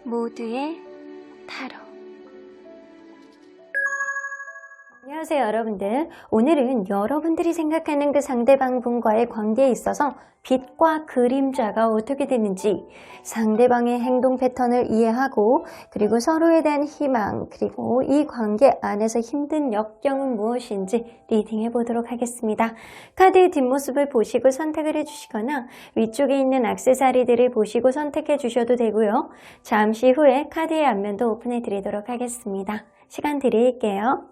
모두의 타로. 안녕하세요 여러분들. 오늘은 여러분들이 생각하는 그 상대방 분과의 관계에 있어서 빛과 그림자가 어떻게 되는지, 상대방의 행동 패턴을 이해하고, 그리고 서로에 대한 희망, 그리고 이 관계 안에서 힘든 역경은 무엇인지 리딩해 보도록 하겠습니다. 카드의 뒷모습을 보시고 선택을 해주시거나 위쪽에 있는 액세서리들을 보시고 선택해 주셔도 되고요. 잠시 후에 카드의 앞면도 오픈해 드리도록 하겠습니다. 시간 드릴게요.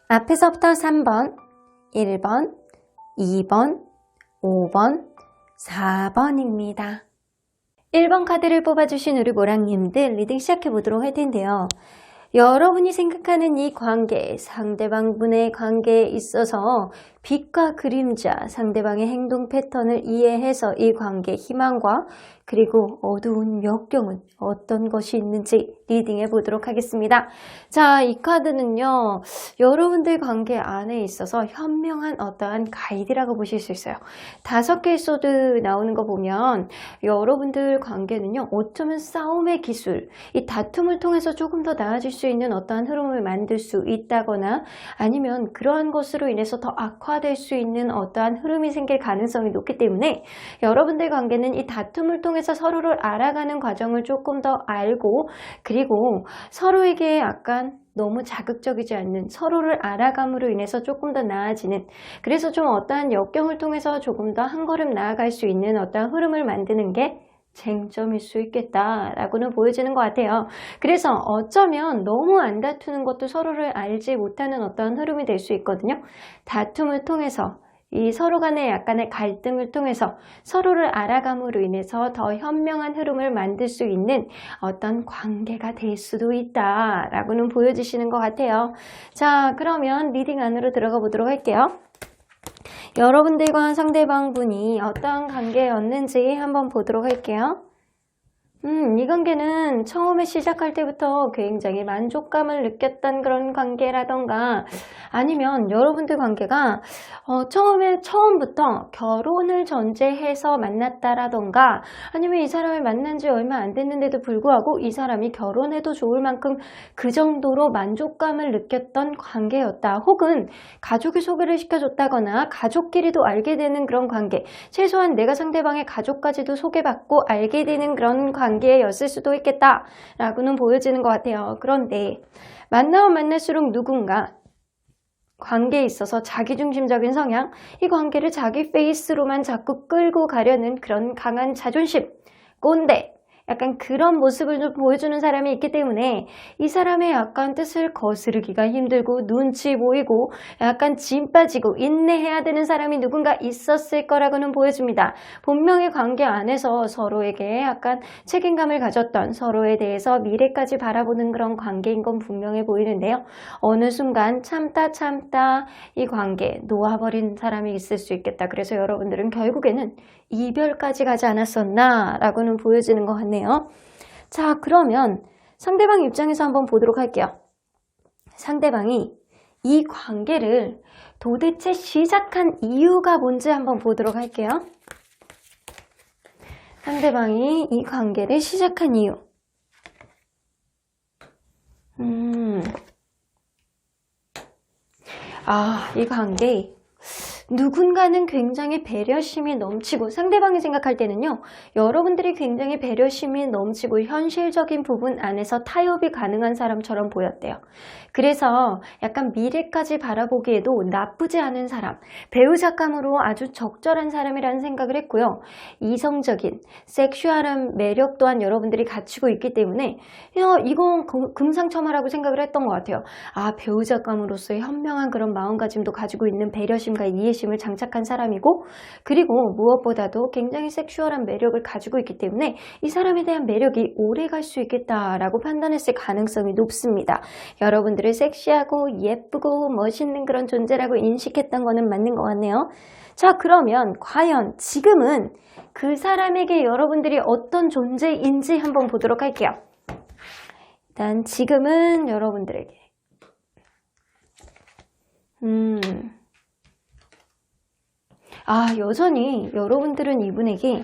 앞에서부터 3번, 1번, 2번, 5번, 4번입니다. 1번 카드를 뽑아주신 우리 모랑님들 리딩 시작해 보도록 할 텐데요. 여러분이 생각하는 이 관계, 상대방분의 관계에 있어서 빛과 그림자, 상대방의 행동 패턴을 이해해서 이 관계의 희망과 그리고 어두운 역경은 어떤 것이 있는지 리딩해 보도록 하겠습니다. 자, 이 카드는요, 여러분들 관계 안에 있어서 현명한 어떠한 가이드라고 보실 수 있어요. 5개의 소드 나오는 거 보면 여러분들 관계는요, 어쩌면 싸움의 기술, 이 다툼을 통해서 조금 더 나아질 수 있는 어떠한 흐름을 만들 수 있다거나, 아니면 그러한 것으로 인해서 더 악화될 수 있는 어떠한 흐름이 생길 가능성이 높기 때문에 여러분들 관계는 이 다툼을 통해서 서로를 알아가는 과정을 조금 더 알고, 그리고 서로에게 약간 너무 자극적이지 않는, 서로를 알아감으로 인해서 조금 더 나아지는, 그래서 좀 어떠한 역경을 통해서 조금 더 한 걸음 나아갈 수 있는 어떠한 흐름을 만드는 게 쟁점일 수 있겠다라고는 보여지는 것 같아요. 그래서 어쩌면 너무 안 다투는 것도 서로를 알지 못하는 어떤 흐름이 될 수 있거든요. 다툼을 통해서, 이 서로 간의 약간의 갈등을 통해서 서로를 알아감으로 인해서 더 현명한 흐름을 만들 수 있는 어떤 관계가 될 수도 있다라고는 보여주시는 것 같아요. 자, 그러면 리딩 안으로 들어가 보도록 할게요. 여러분들과 상대방분이 어떠한 관계였는지 한번 보도록 할게요. 이 관계는 처음에 시작할 때부터 굉장히 만족감을 느꼈던 그런 관계라던가, 아니면 여러분들 관계가 처음부터 결혼을 전제해서 만났다라던가, 아니면 이 사람을 만난 지 얼마 안 됐는데도 불구하고 이 사람이 결혼해도 좋을 만큼 그 정도로 만족감을 느꼈던 관계였다. 혹은 가족이 소개를 시켜줬다거나 가족끼리도 알게 되는 그런 관계, 최소한 내가 상대방의 가족까지도 소개받고 알게 되는 그런 관계였을 수도 있겠다라고는 보여지는 것 같아요. 그런데 만나면 만날수록 누군가 관계에 있어서 자기중심적인 성향, 이 관계를 자기 페이스로만 자꾸 끌고 가려는 그런 강한 자존심, 꼰대, 약간 그런 모습을 좀 보여주는 사람이 있기 때문에 이 사람의 약간 뜻을 거스르기가 힘들고 눈치 보이고 약간 진 빠지고 인내해야 되는 사람이 누군가 있었을 거라고는 보여집니다. 본명의 관계 안에서 서로에게 약간 책임감을 가졌던, 서로에 대해서 미래까지 바라보는 그런 관계인 건 분명해 보이는데요. 어느 순간 참다 이 관계 놓아버린 사람이 있을 수 있겠다. 그래서 여러분들은 결국에는 이별까지 가지 않았었나 라고는 보여지는 것 같네요. 자, 그러면 상대방 입장에서 한번 보도록 할게요. 상대방이 이 관계를 도대체 시작한 이유가 뭔지 한번 보도록 할게요. 상대방이 이 관계를 시작한 이유. 이 관계, 누군가는 굉장히 배려심이 넘치고, 상대방이 생각할 때는요, 여러분들이 굉장히 배려심이 넘치고 현실적인 부분 안에서 타협이 가능한 사람처럼 보였대요. 그래서 약간 미래까지 바라보기에도 나쁘지 않은 사람, 배우자감으로 아주 적절한 사람이라는 생각을 했고요. 이성적인 섹슈얼한 매력 또한 여러분들이 갖추고 있기 때문에 이건 금상첨화라고 생각을 했던 것 같아요. 배우자감으로서의 현명한 그런 마음가짐도 가지고 있는 배려심과 이해심 경계심을 장착한 사람이고, 그리고 무엇보다도 굉장히 섹슈얼한 매력을 가지고 있기 때문에 이 사람에 대한 매력이 오래 갈 수 있겠다라고 판단했을 가능성이 높습니다. 여러분들을 섹시하고 예쁘고 멋있는 그런 존재라고 인식했던 거는 맞는 것 같네요. 자, 그러면 과연 지금은 그 사람에게 여러분들이 어떤 존재인지 한번 보도록 할게요. 일단 지금은 여러분들에게 여전히 여러분들은 이분에게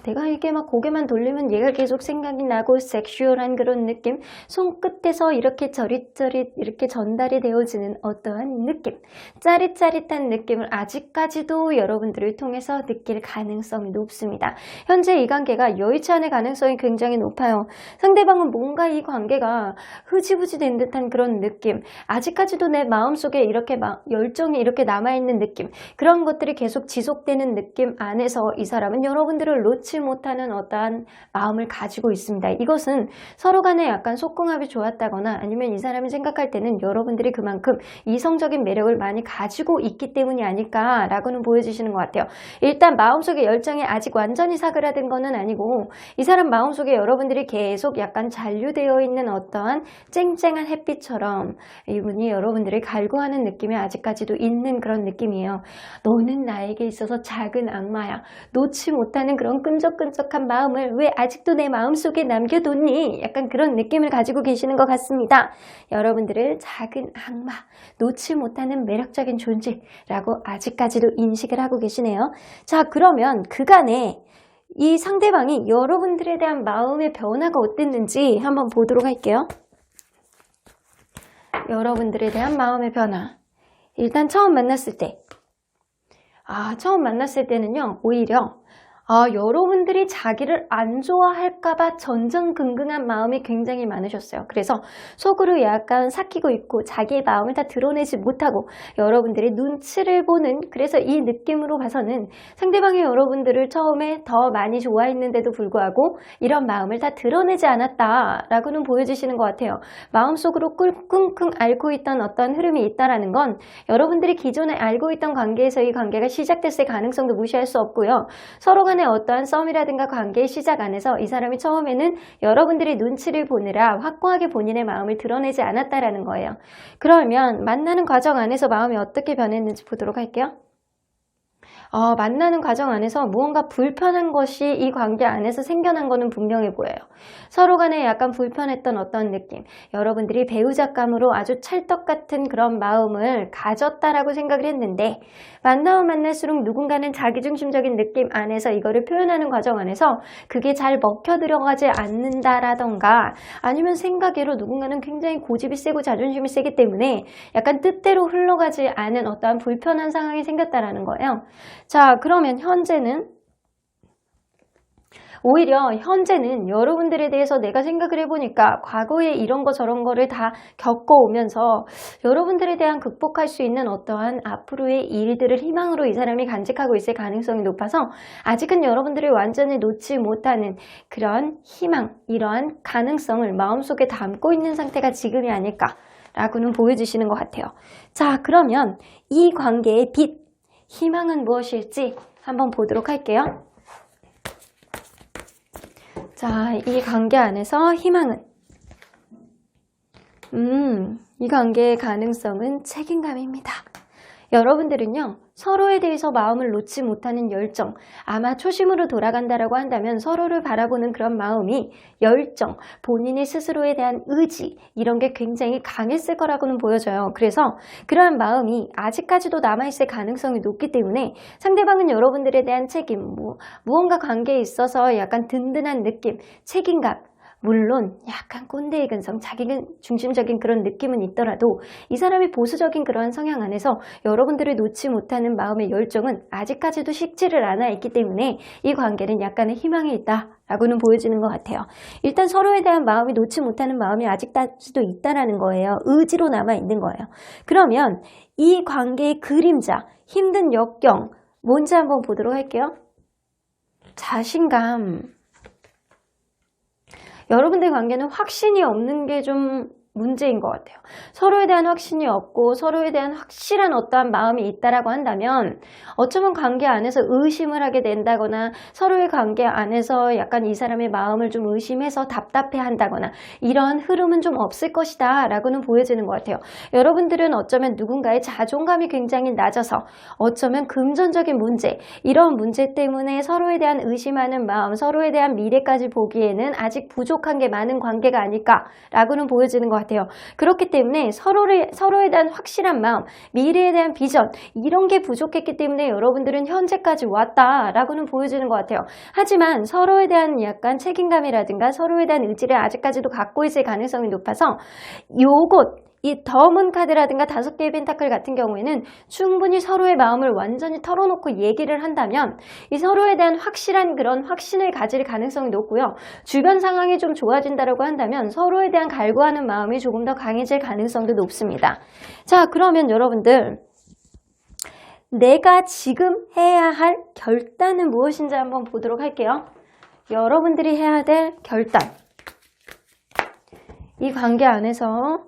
내가 이게 막 고개만 돌리면 얘가 계속 생각이 나고 섹슈얼한 그런 느낌, 손끝에서 이렇게 저릿저릿 이렇게 전달이 되어지는 어떠한 느낌, 짜릿짜릿한 느낌을 아직까지도 여러분들을 통해서 느낄 가능성이 높습니다. 현재 이 관계가 여의치 않을 가능성이 굉장히 높아요. 상대방은 뭔가 이 관계가 흐지부지 된 듯한 그런 느낌, 아직까지도 내 마음속에 이렇게 열정이 이렇게 남아있는 느낌, 그런 것들이 계속 지속되는 느낌 안에서 이 사람은 여러분들을 놓지 못하는 어떠한 마음을 가지고 있습니다. 이것은 서로 간에 약간 속궁합이 좋았다거나 아니면 이 사람이 생각할 때는 여러분들이 그만큼 이성적인 매력을 많이 가지고 있기 때문이 아닐까라고는 보여주시는 것 같아요. 일단 마음속에 열정이 아직 완전히 사그라든 거는 아니고 이 사람 마음속에 여러분들이 계속 약간 잔류되어 있는 어떠한 쨍쨍한 햇빛처럼 이분이 여러분들을 갈구하는 느낌이 아직까지도 있는 그런 느낌이에요. 너는 나에게 있어서 작은 악마야. 놓지 못하는 그런 끈적끈적한 마음을 왜 아직도 내 마음속에 남겨뒀니? 약간 그런 느낌을 가지고 계시는 것 같습니다. 여러분들을 작은 악마, 놓지 못하는 매력적인 존재라고 아직까지도 인식을 하고 계시네요. 자, 그러면 그간에 이 상대방이 여러분들에 대한 마음의 변화가 어땠는지 한번 보도록 할게요. 여러분들에 대한 마음의 변화. 일단 처음 만났을 때. 처음 만났을 때는요, 오히려 여러분들이 자기를 안 좋아할까봐 전전긍긍한 마음이 굉장히 많으셨어요. 그래서 속으로 약간 삭히고 있고 자기의 마음을 다 드러내지 못하고 여러분들이 눈치를 보는, 그래서 이 느낌으로 봐서는 상대방이 여러분들을 처음에 더 많이 좋아했는데도 불구하고 이런 마음을 다 드러내지 않았다라고는 보여주시는 것 같아요. 마음속으로 끙끙 앓고 있던 어떤 흐름이 있다라는 건 여러분들이 기존에 알고 있던 관계에서 이 관계가 시작됐을 가능성도 무시할 수 없고요. 서로 간에 어떠한 썸이라든가 관계의 시작 안에서 이 사람이 처음에는 여러분들이 눈치를 보느라 확고하게 본인의 마음을 드러내지 않았다라는 거예요. 그러면 만나는 과정 안에서 마음이 어떻게 변했는지 보도록 할게요. 만나는 과정 안에서 무언가 불편한 것이 이 관계 안에서 생겨난 거는 분명해 보여요. 서로 간에 약간 불편했던 어떤 느낌, 여러분들이 배우자감으로 아주 찰떡 같은 그런 마음을 가졌다라고 생각을 했는데 만나면 만날수록 누군가는 자기중심적인 느낌 안에서 이거를 표현하는 과정 안에서 그게 잘 먹혀 들어가지 않는다라던가 아니면 생각외로 누군가는 굉장히 고집이 세고 자존심이 세기 때문에 약간 뜻대로 흘러가지 않은 어떠한 불편한 상황이 생겼다라는 거예요. 자, 그러면 오히려 현재는 여러분들에 대해서 내가 생각을 해보니까 과거에 이런 거 저런 거를 다 겪어오면서 여러분들에 대한 극복할 수 있는 어떠한 앞으로의 일들을 희망으로 이 사람이 간직하고 있을 가능성이 높아서 아직은 여러분들을 완전히 놓지 못하는 그런 희망, 이러한 가능성을 마음속에 담고 있는 상태가 지금이 아닐까라고는 보여주시는 것 같아요. 자, 그러면 이 관계의 빛, 희망은 무엇일지 한번 보도록 할게요. 자, 이 관계 안에서 희망은 이 관계의 가능성은 책임감입니다. 여러분들은요, 서로에 대해서 마음을 놓지 못하는 열정, 아마 초심으로 돌아간다라고 한다면 서로를 바라보는 그런 마음이 열정, 본인의 스스로에 대한 의지, 이런 게 굉장히 강했을 거라고는 보여져요. 그래서 그러한 마음이 아직까지도 남아있을 가능성이 높기 때문에 상대방은 여러분들에 대한 책임, 무언가 관계에 있어서 약간 든든한 느낌, 책임감, 물론 약간 꼰대의 근성, 자기 중심적인 그런 느낌은 있더라도 이 사람이 보수적인 그러한 성향 안에서 여러분들을 놓지 못하는 마음의 열정은 아직까지도 식지를 않아 있기 때문에 이 관계는 약간의 희망이 있다라고는 보여지는 것 같아요. 일단 서로에 대한 마음이 놓지 못하는 마음이 아직까지도 있다라는 거예요. 의지로 남아 있는 거예요. 그러면 이 관계의 그림자, 힘든 역경 뭔지 한번 보도록 할게요. 자신감. 여러분들 관계는 확신이 없는 게 좀 문제인 것 같아요. 서로에 대한 확신이 없고 서로에 대한 확실한 어떠한 마음이 있다라고 한다면 어쩌면 관계 안에서 의심을 하게 된다거나 서로의 관계 안에서 약간 이 사람의 마음을 좀 의심해서 답답해 한다거나 이런 흐름은 좀 없을 것이다 라고는 보여지는 것 같아요. 여러분들은 어쩌면 누군가의 자존감이 굉장히 낮아서 어쩌면 금전적인 문제, 이런 문제 때문에 서로에 대한 의심하는 마음, 서로에 대한 미래까지 보기에는 아직 부족한 게 많은 관계가 아닐까라고는 보여지는 것 같아요. 그렇기 때문에 서로에 대한 확실한 마음, 미래에 대한 비전, 이런 게 부족했기 때문에 여러분들은 현재까지 왔다라고는 보여지는 것 같아요. 하지만 서로에 대한 약간 책임감이라든가 서로에 대한 의지를 아직까지도 갖고 있을 가능성이 높아서 요것, 이 더문 카드라든가 5개의 펜타클 같은 경우에는 충분히 서로의 마음을 완전히 털어놓고 얘기를 한다면 이 서로에 대한 확실한 그런 확신을 가질 가능성이 높고요. 주변 상황이 좀 좋아진다고 한다면 서로에 대한 갈구하는 마음이 조금 더 강해질 가능성도 높습니다. 자, 그러면 여러분들 내가 지금 해야 할 결단은 무엇인지 한번 보도록 할게요. 여러분들이 해야 될 결단. 이 관계 안에서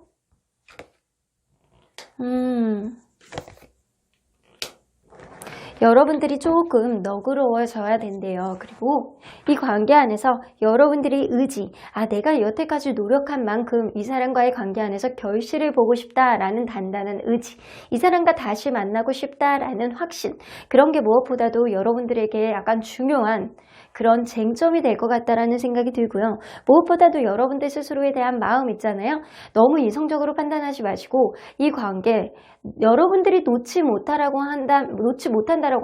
여러분들이 조금 너그러워져야 된대요. 그리고 이 관계 안에서 여러분들이 의지, 내가 여태까지 노력한 만큼 이 사람과의 관계 안에서 결실을 보고 싶다라는 단단한 의지, 이 사람과 다시 만나고 싶다라는 확신, 그런 게 무엇보다도 여러분들에게 약간 중요한 그런 쟁점이 될 것 같다라는 생각이 들고요. 무엇보다도 여러분들 스스로에 대한 마음 있잖아요. 너무 이성적으로 판단하지 마시고 이 관계 여러분들이 놓지 못한다라고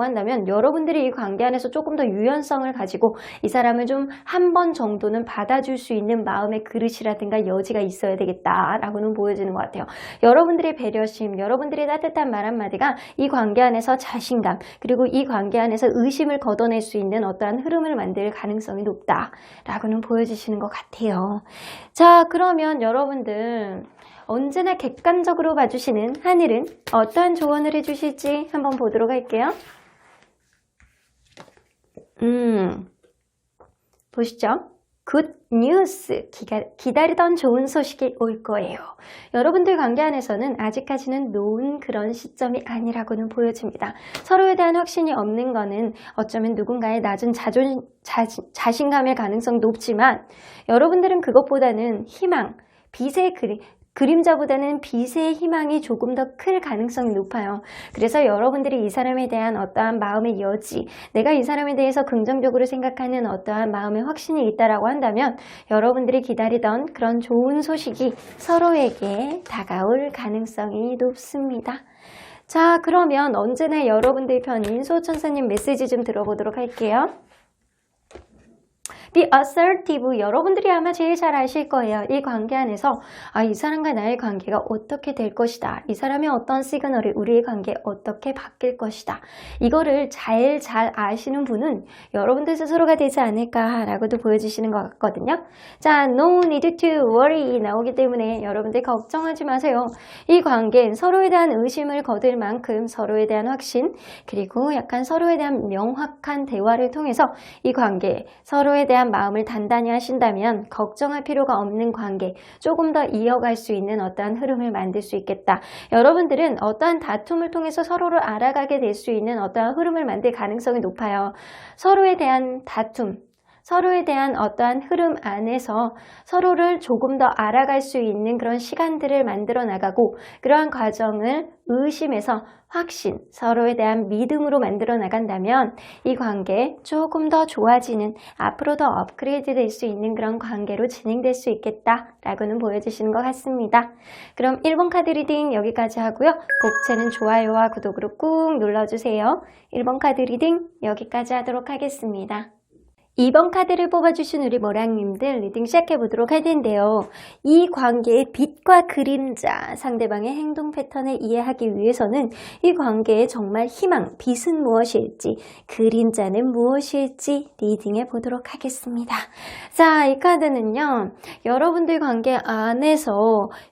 한다면 여러분들이 이 관계 안에서 조금 더 유연성을 가지고 이 사람을 좀 한 번 정도는 받아줄 수 있는 마음의 그릇이라든가 여지가 있어야 되겠다라고는 보여지는 것 같아요. 여러분들의 배려심, 여러분들의 따뜻한 말 한마디가 이 관계 안에서 자신감, 그리고 이 관계 안에서 의심을 걷어낼 수 있는 어떠한 흐름을 만들 가능성이 높다라고는 보여주시는 것 같아요. 자, 그러면 여러분들 언제나 객관적으로 봐주시는 하늘은 어떠한 조언을 해주실지 한번 보도록 할게요. 보시죠. 굿 뉴스, 기다리던 좋은 소식이 올 거예요. 여러분들 관계 안에서는 아직까지는 놓은 그런 시점이 아니라고는 보여집니다. 서로에 대한 확신이 없는 거는 어쩌면 누군가의 낮은 자신감일 가능성이 높지만 여러분들은 그것보다는 희망, 빛의 그림자보다는 빛의 희망이 조금 더 클 가능성이 높아요. 그래서 여러분들이 이 사람에 대한 어떠한 마음의 여지, 내가 이 사람에 대해서 긍정적으로 생각하는 어떠한 마음의 확신이 있다라고 한다면 여러분들이 기다리던 그런 좋은 소식이 서로에게 다가올 가능성이 높습니다. 자, 그러면 언제나 여러분들 편인 수호천사님 메시지 좀 들어보도록 할게요. Be assertive. 여러분들이 아마 제일 잘 아실 거예요. 이 관계 안에서 이 사람과 나의 관계가 어떻게 될 것이다. 이 사람의 어떤 시그널이 우리의 관계에 어떻게 바뀔 것이다. 이거를 잘 아시는 분은 여러분들 스스로가 되지 않을까라고도 보여주시는 것 같거든요. 자, no need to worry 나오기 때문에 여러분들 걱정하지 마세요. 이 관계는 서로에 대한 의심을 거둘 만큼 서로에 대한 확신, 그리고 약간 서로에 대한 명확한 대화를 통해서 이 관계, 서로에 대한 마음을 단단히 하신다면 걱정할 필요가 없는 관계, 조금 더 이어갈 수 있는 어떠한 흐름을 만들 수 있겠다. 여러분들은 어떠한 다툼을 통해서 서로를 알아가게 될 수 있는 어떠한 흐름을 만들 가능성이 높아요. 서로에 대한 다툼, 서로에 대한 어떠한 흐름 안에서 서로를 조금 더 알아갈 수 있는 그런 시간들을 만들어 나가고 그러한 과정을 의심에서 확신, 서로에 대한 믿음으로 만들어 나간다면 이 관계 조금 더 좋아지는, 앞으로 더 업그레이드 될 수 있는 그런 관계로 진행될 수 있겠다라고는 보여주시는 것 같습니다. 그럼 1번 카드 리딩 여기까지 하고요. 복채는 좋아요와 구독으로 꾹 눌러주세요. 1번 카드 리딩 여기까지 하도록 하겠습니다. 2번 카드를 뽑아주신 우리 모랑님들 리딩 시작해보도록 할 텐데요. 이 관계의 빛과 그림자, 상대방의 행동 패턴을 이해하기 위해서는 이 관계의 정말 희망, 빛은 무엇일지, 그림자는 무엇일지 리딩해 보도록 하겠습니다. 자, 이 카드는요. 여러분들 관계 안에서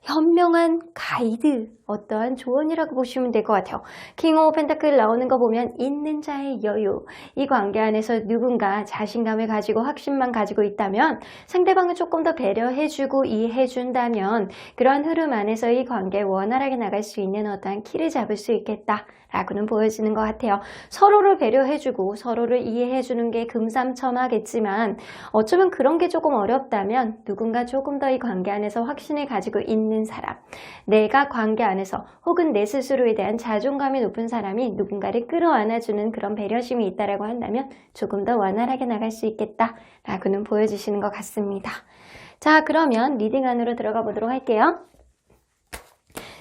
현명한 가이드, 어떠한 조언이라고 보시면 될 것 같아요. 킹 오브 펜타클 나오는 거 보면 있는 자의 여유, 이 관계 안에서 누군가 자신감을 가지고 확신만 가지고 있다면 상대방을 조금 더 배려해주고 이해해준다면 그러한 흐름 안에서 이 관계 원활하게 나갈 수 있는 어떠한 키를 잡을 수 있겠다 라고는 보여지는 것 같아요. 서로를 배려해주고 서로를 이해해주는 게 금상첨화겠지만 어쩌면 그런 게 조금 어렵다면 누군가 조금 더 이 관계 안에서 확신을 가지고 있는 사람, 내가 관계 안에서 혹은 내 스스로에 대한 자존감이 높은 사람이 누군가를 끌어안아주는 그런 배려심이 있다라고 한다면 조금 더 원활하게 나갈 수 있겠다 라고는 보여주시는 것 같습니다. 자, 그러면 리딩 안으로 들어가 보도록 할게요.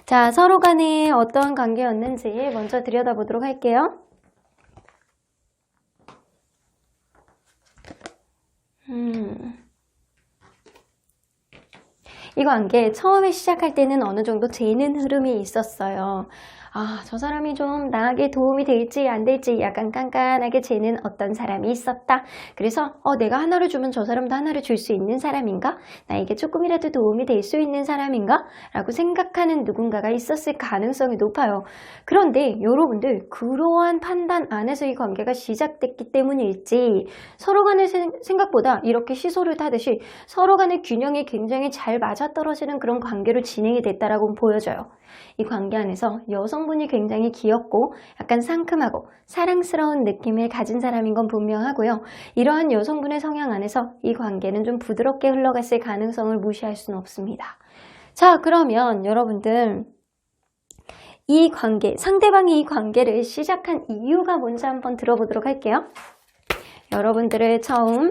자, 서로 간에 어떤 관계였는지 먼저 들여다보도록 할게요. 이 관계 처음에 시작할 때는 어느 정도 재는 흐름이 있었어요. 아, 저 사람이 좀 나에게 도움이 될지 안 될지 약간 깐깐하게 재는 어떤 사람이 있었다. 그래서 내가 하나를 주면 저 사람도 하나를 줄 수 있는 사람인가? 나에게 조금이라도 도움이 될 수 있는 사람인가? 라고 생각하는 누군가가 있었을 가능성이 높아요. 그런데 여러분들 그러한 판단 안에서 이 관계가 시작됐기 때문일지 서로 간의 생각보다 이렇게 시소를 타듯이 서로 간의 균형이 굉장히 잘 맞아떨어지는 그런 관계로 진행이 됐다라고 보여져요. 이 관계 안에서 여성분이 굉장히 귀엽고 약간 상큼하고 사랑스러운 느낌을 가진 사람인 건 분명하고요. 이러한 여성분의 성향 안에서 이 관계는 좀 부드럽게 흘러갔을 가능성을 무시할 수는 없습니다. 자, 그러면 여러분들 이 관계, 상대방이 이 관계를 시작한 이유가 뭔지 한번 들어보도록 할게요. 여러분들을 처음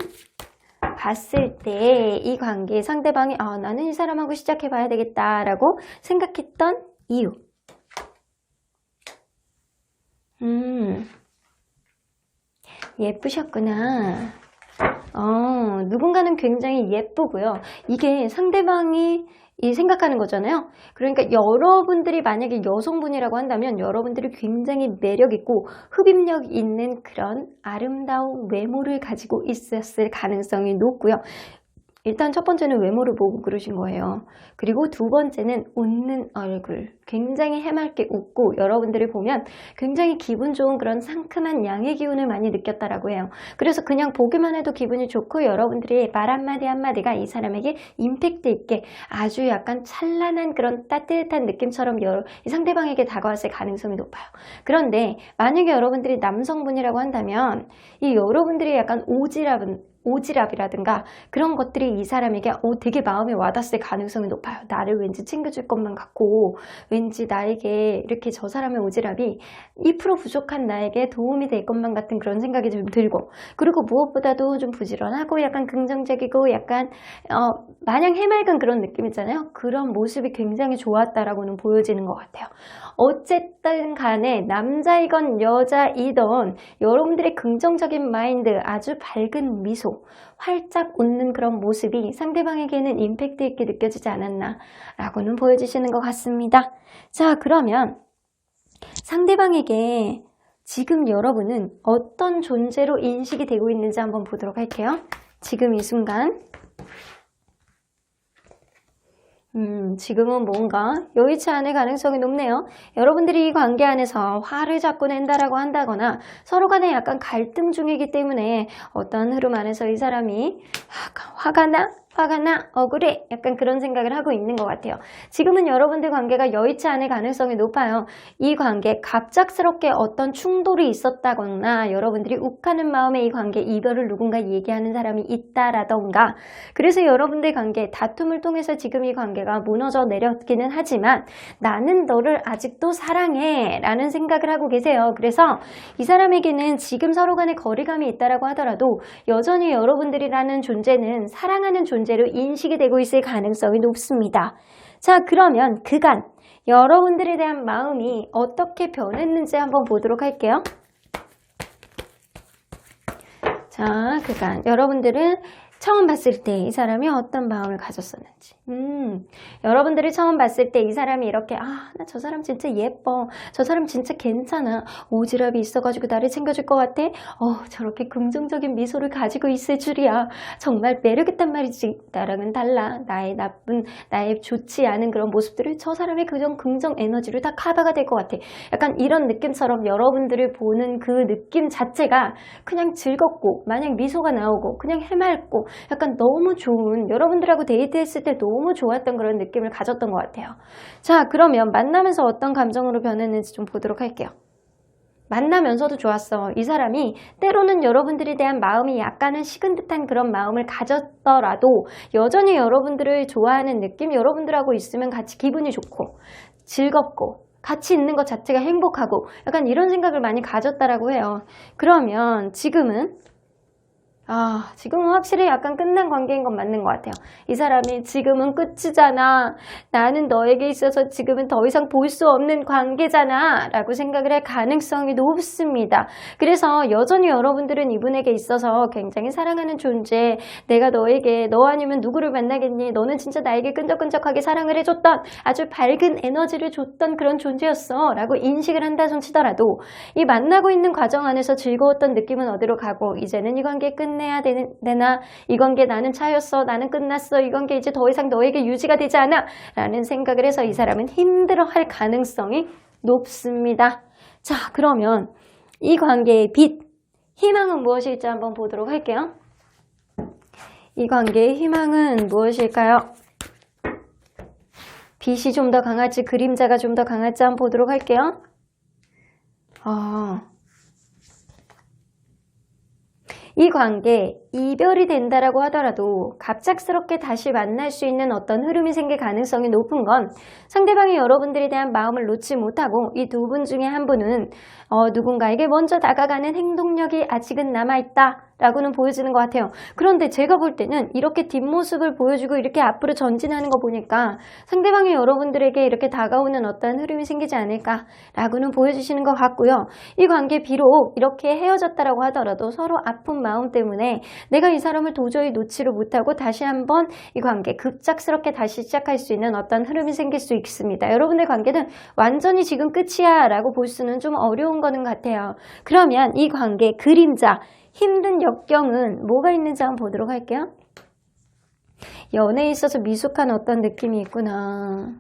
봤을 때 이 관계 상대방이 나는 이 사람하고 시작해봐야 되겠다라고 생각했던 이유. 예쁘셨구나. 누군가는 굉장히 예쁘고요. 이게 상대방이 생각하는 거잖아요. 그러니까 여러분들이 만약에 여성분이라고 한다면 여러분들이 굉장히 매력있고 흡입력 있는 그런 아름다운 외모를 가지고 있었을 가능성이 높고요. 일단 첫 번째는 외모를 보고 그러신 거예요. 그리고 두 번째는 웃는 얼굴, 굉장히 해맑게 웃고 여러분들이 보면 굉장히 기분 좋은 그런 상큼한 양의 기운을 많이 느꼈다라고 해요. 그래서 그냥 보기만 해도 기분이 좋고 여러분들이 말 한마디 한마디가 이 사람에게 임팩트 있게 아주 약간 찬란한 그런 따뜻한 느낌처럼 이 상대방에게 다가왔을 가능성이 높아요. 그런데 만약에 여러분들이 남성분이라고 한다면 이 여러분들이 약간 오지랖이라든가 그런 것들이 이 사람에게 되게 마음에 와닿을 가능성이 높아요. 나를 왠지 챙겨줄 것만 같고 왠지 나에게 이렇게 저 사람의 오지랖이 2% 부족한 나에게 도움이 될 것만 같은 그런 생각이 좀 들고 그리고 무엇보다도 좀 부지런하고 약간 긍정적이고 약간 마냥 해맑은 그런 느낌 있잖아요. 그런 모습이 굉장히 좋았다라고는 보여지는 것 같아요. 어쨌든 간에 남자이건 여자이던 여러분들의 긍정적인 마인드, 아주 밝은 미소, 활짝 웃는 그런 모습이 상대방에게는 임팩트 있게 느껴지지 않았나 라고는 보여주시는 것 같습니다. 자, 그러면 상대방에게 지금 여러분은 어떤 존재로 인식이 되고 있는지 한번 보도록 할게요. 지금 이 순간 지금은 뭔가 여의치 않을 가능성이 높네요. 여러분들이 이 관계 안에서 화를 자꾸 낸다라고 한다거나 서로 간에 약간 갈등 중이기 때문에 어떤 흐름 안에서 이 사람이 화가 나, 억울해 약간 그런 생각을 하고 있는 것 같아요. 지금은 여러분들 관계가 여의치 않을 가능성이 높아요. 이 관계 갑작스럽게 어떤 충돌이 있었다거나 여러분들이 욱하는 마음에 이 관계 이별을 누군가 얘기하는 사람이 있다라던가 그래서 여러분들 관계 다툼을 통해서 지금 이 관계가 무너져 내렸기는 하지만 나는 너를 아직도 사랑해 라는 생각을 하고 계세요. 그래서 이 사람에게는 지금 서로 간에 거리감이 있다라고 하더라도 여전히 여러분들이라는 존재는 사랑하는 존재로 인식이 되고 있을 가능성이 높습니다. 자, 그러면 그간 여러분들에 대한 마음이 어떻게 변했는지 한번 보도록 할게요. 자, 그간 여러분들은 처음 봤을 때 이 사람이 어떤 마음을 가졌었는지. 여러분들이 처음 봤을 때 이 사람이 이렇게 나 저 사람 진짜 예뻐. 저 사람 진짜 괜찮아. 오지랖이 있어가지고 나를 챙겨줄 것 같아. 저렇게 긍정적인 미소를 가지고 있을 줄이야. 정말 매력있단 말이지. 나랑은 달라. 나의 나쁜, 나의 좋지 않은 그런 모습들을 저 사람의 그런 긍정 에너지를 다 커버가 될 것 같아. 약간 이런 느낌처럼 여러분들을 보는 그 느낌 자체가 그냥 즐겁고 마냥 미소가 나오고 그냥 해맑고 약간 너무 좋은, 여러분들하고 데이트했을 때 너무 좋았던 그런 느낌을 가졌던 것 같아요. 자, 그러면 만나면서 어떤 감정으로 변했는지 좀 보도록 할게요. 만나면서도 좋았어. 이 사람이 때로는 여러분들에 대한 마음이 약간은 식은 듯한 그런 마음을 가졌더라도 여전히 여러분들을 좋아하는 느낌, 여러분들하고 있으면 같이 기분이 좋고 즐겁고 같이 있는 것 자체가 행복하고 약간 이런 생각을 많이 가졌다라고 해요. 그러면 지금은 확실히 약간 끝난 관계인 건 맞는 것 같아요. 이 사람이 지금은 끝이잖아. 나는 너에게 있어서 지금은 더 이상 볼 수 없는 관계잖아. 라고 생각을 할 가능성이 높습니다. 그래서 여전히 여러분들은 이분에게 있어서 굉장히 사랑하는 존재, 내가 너에게 너 아니면 누구를 만나겠니? 너는 진짜 나에게 끈적끈적하게 사랑을 해줬던 아주 밝은 에너지를 줬던 그런 존재였어. 라고 인식을 한다 손 치더라도 이 만나고 있는 과정 안에서 즐거웠던 느낌은 어디로 가고 이제는 이 관계 끝내야 되나? 이 관계 나는 차였어. 나는 끝났어. 이 관계 이제 더 이상 너에게 유지가 되지 않아. 라는 생각을 해서 이 사람은 힘들어할 가능성이 높습니다. 자, 그러면 이 관계의 빛, 희망은 무엇일지 한번 보도록 할게요. 이 관계의 희망은 무엇일까요? 빛이 좀 더 강할지 그림자가 좀 더 강할지 한번 보도록 할게요. 이 관계, 이별이 된다라고 하더라도 갑작스럽게 다시 만날 수 있는 어떤 흐름이 생길 가능성이 높은 건 상대방이 여러분들에 대한 마음을 놓지 못하고 이 두 분 중에 한 분은 누군가에게 먼저 다가가는 행동력이 아직은 남아있다 라고는 보여지는 것 같아요. 그런데 제가 볼 때는 이렇게 뒷모습을 보여주고 이렇게 앞으로 전진하는 거 보니까 상대방이 여러분들에게 이렇게 다가오는 어떤 흐름이 생기지 않을까 라고는 보여주시는 것 같고요. 이 관계 비록 이렇게 헤어졌다라고 하더라도 서로 아픈 마음 때문에 내가 이 사람을 도저히 놓지를 못하고 다시 한번 이 관계 급작스럽게 다시 시작할 수 있는 어떤 흐름이 생길 수 있습니다. 여러분의 관계는 완전히 지금 끝이야 라고 볼 수는 좀 어려운 거는 같아요. 그러면 이 관계 그림자, 힘든 역경은 뭐가 있는지 한번 보도록 할게요. 연애에 있어서 미숙한 어떤 느낌이 있구나.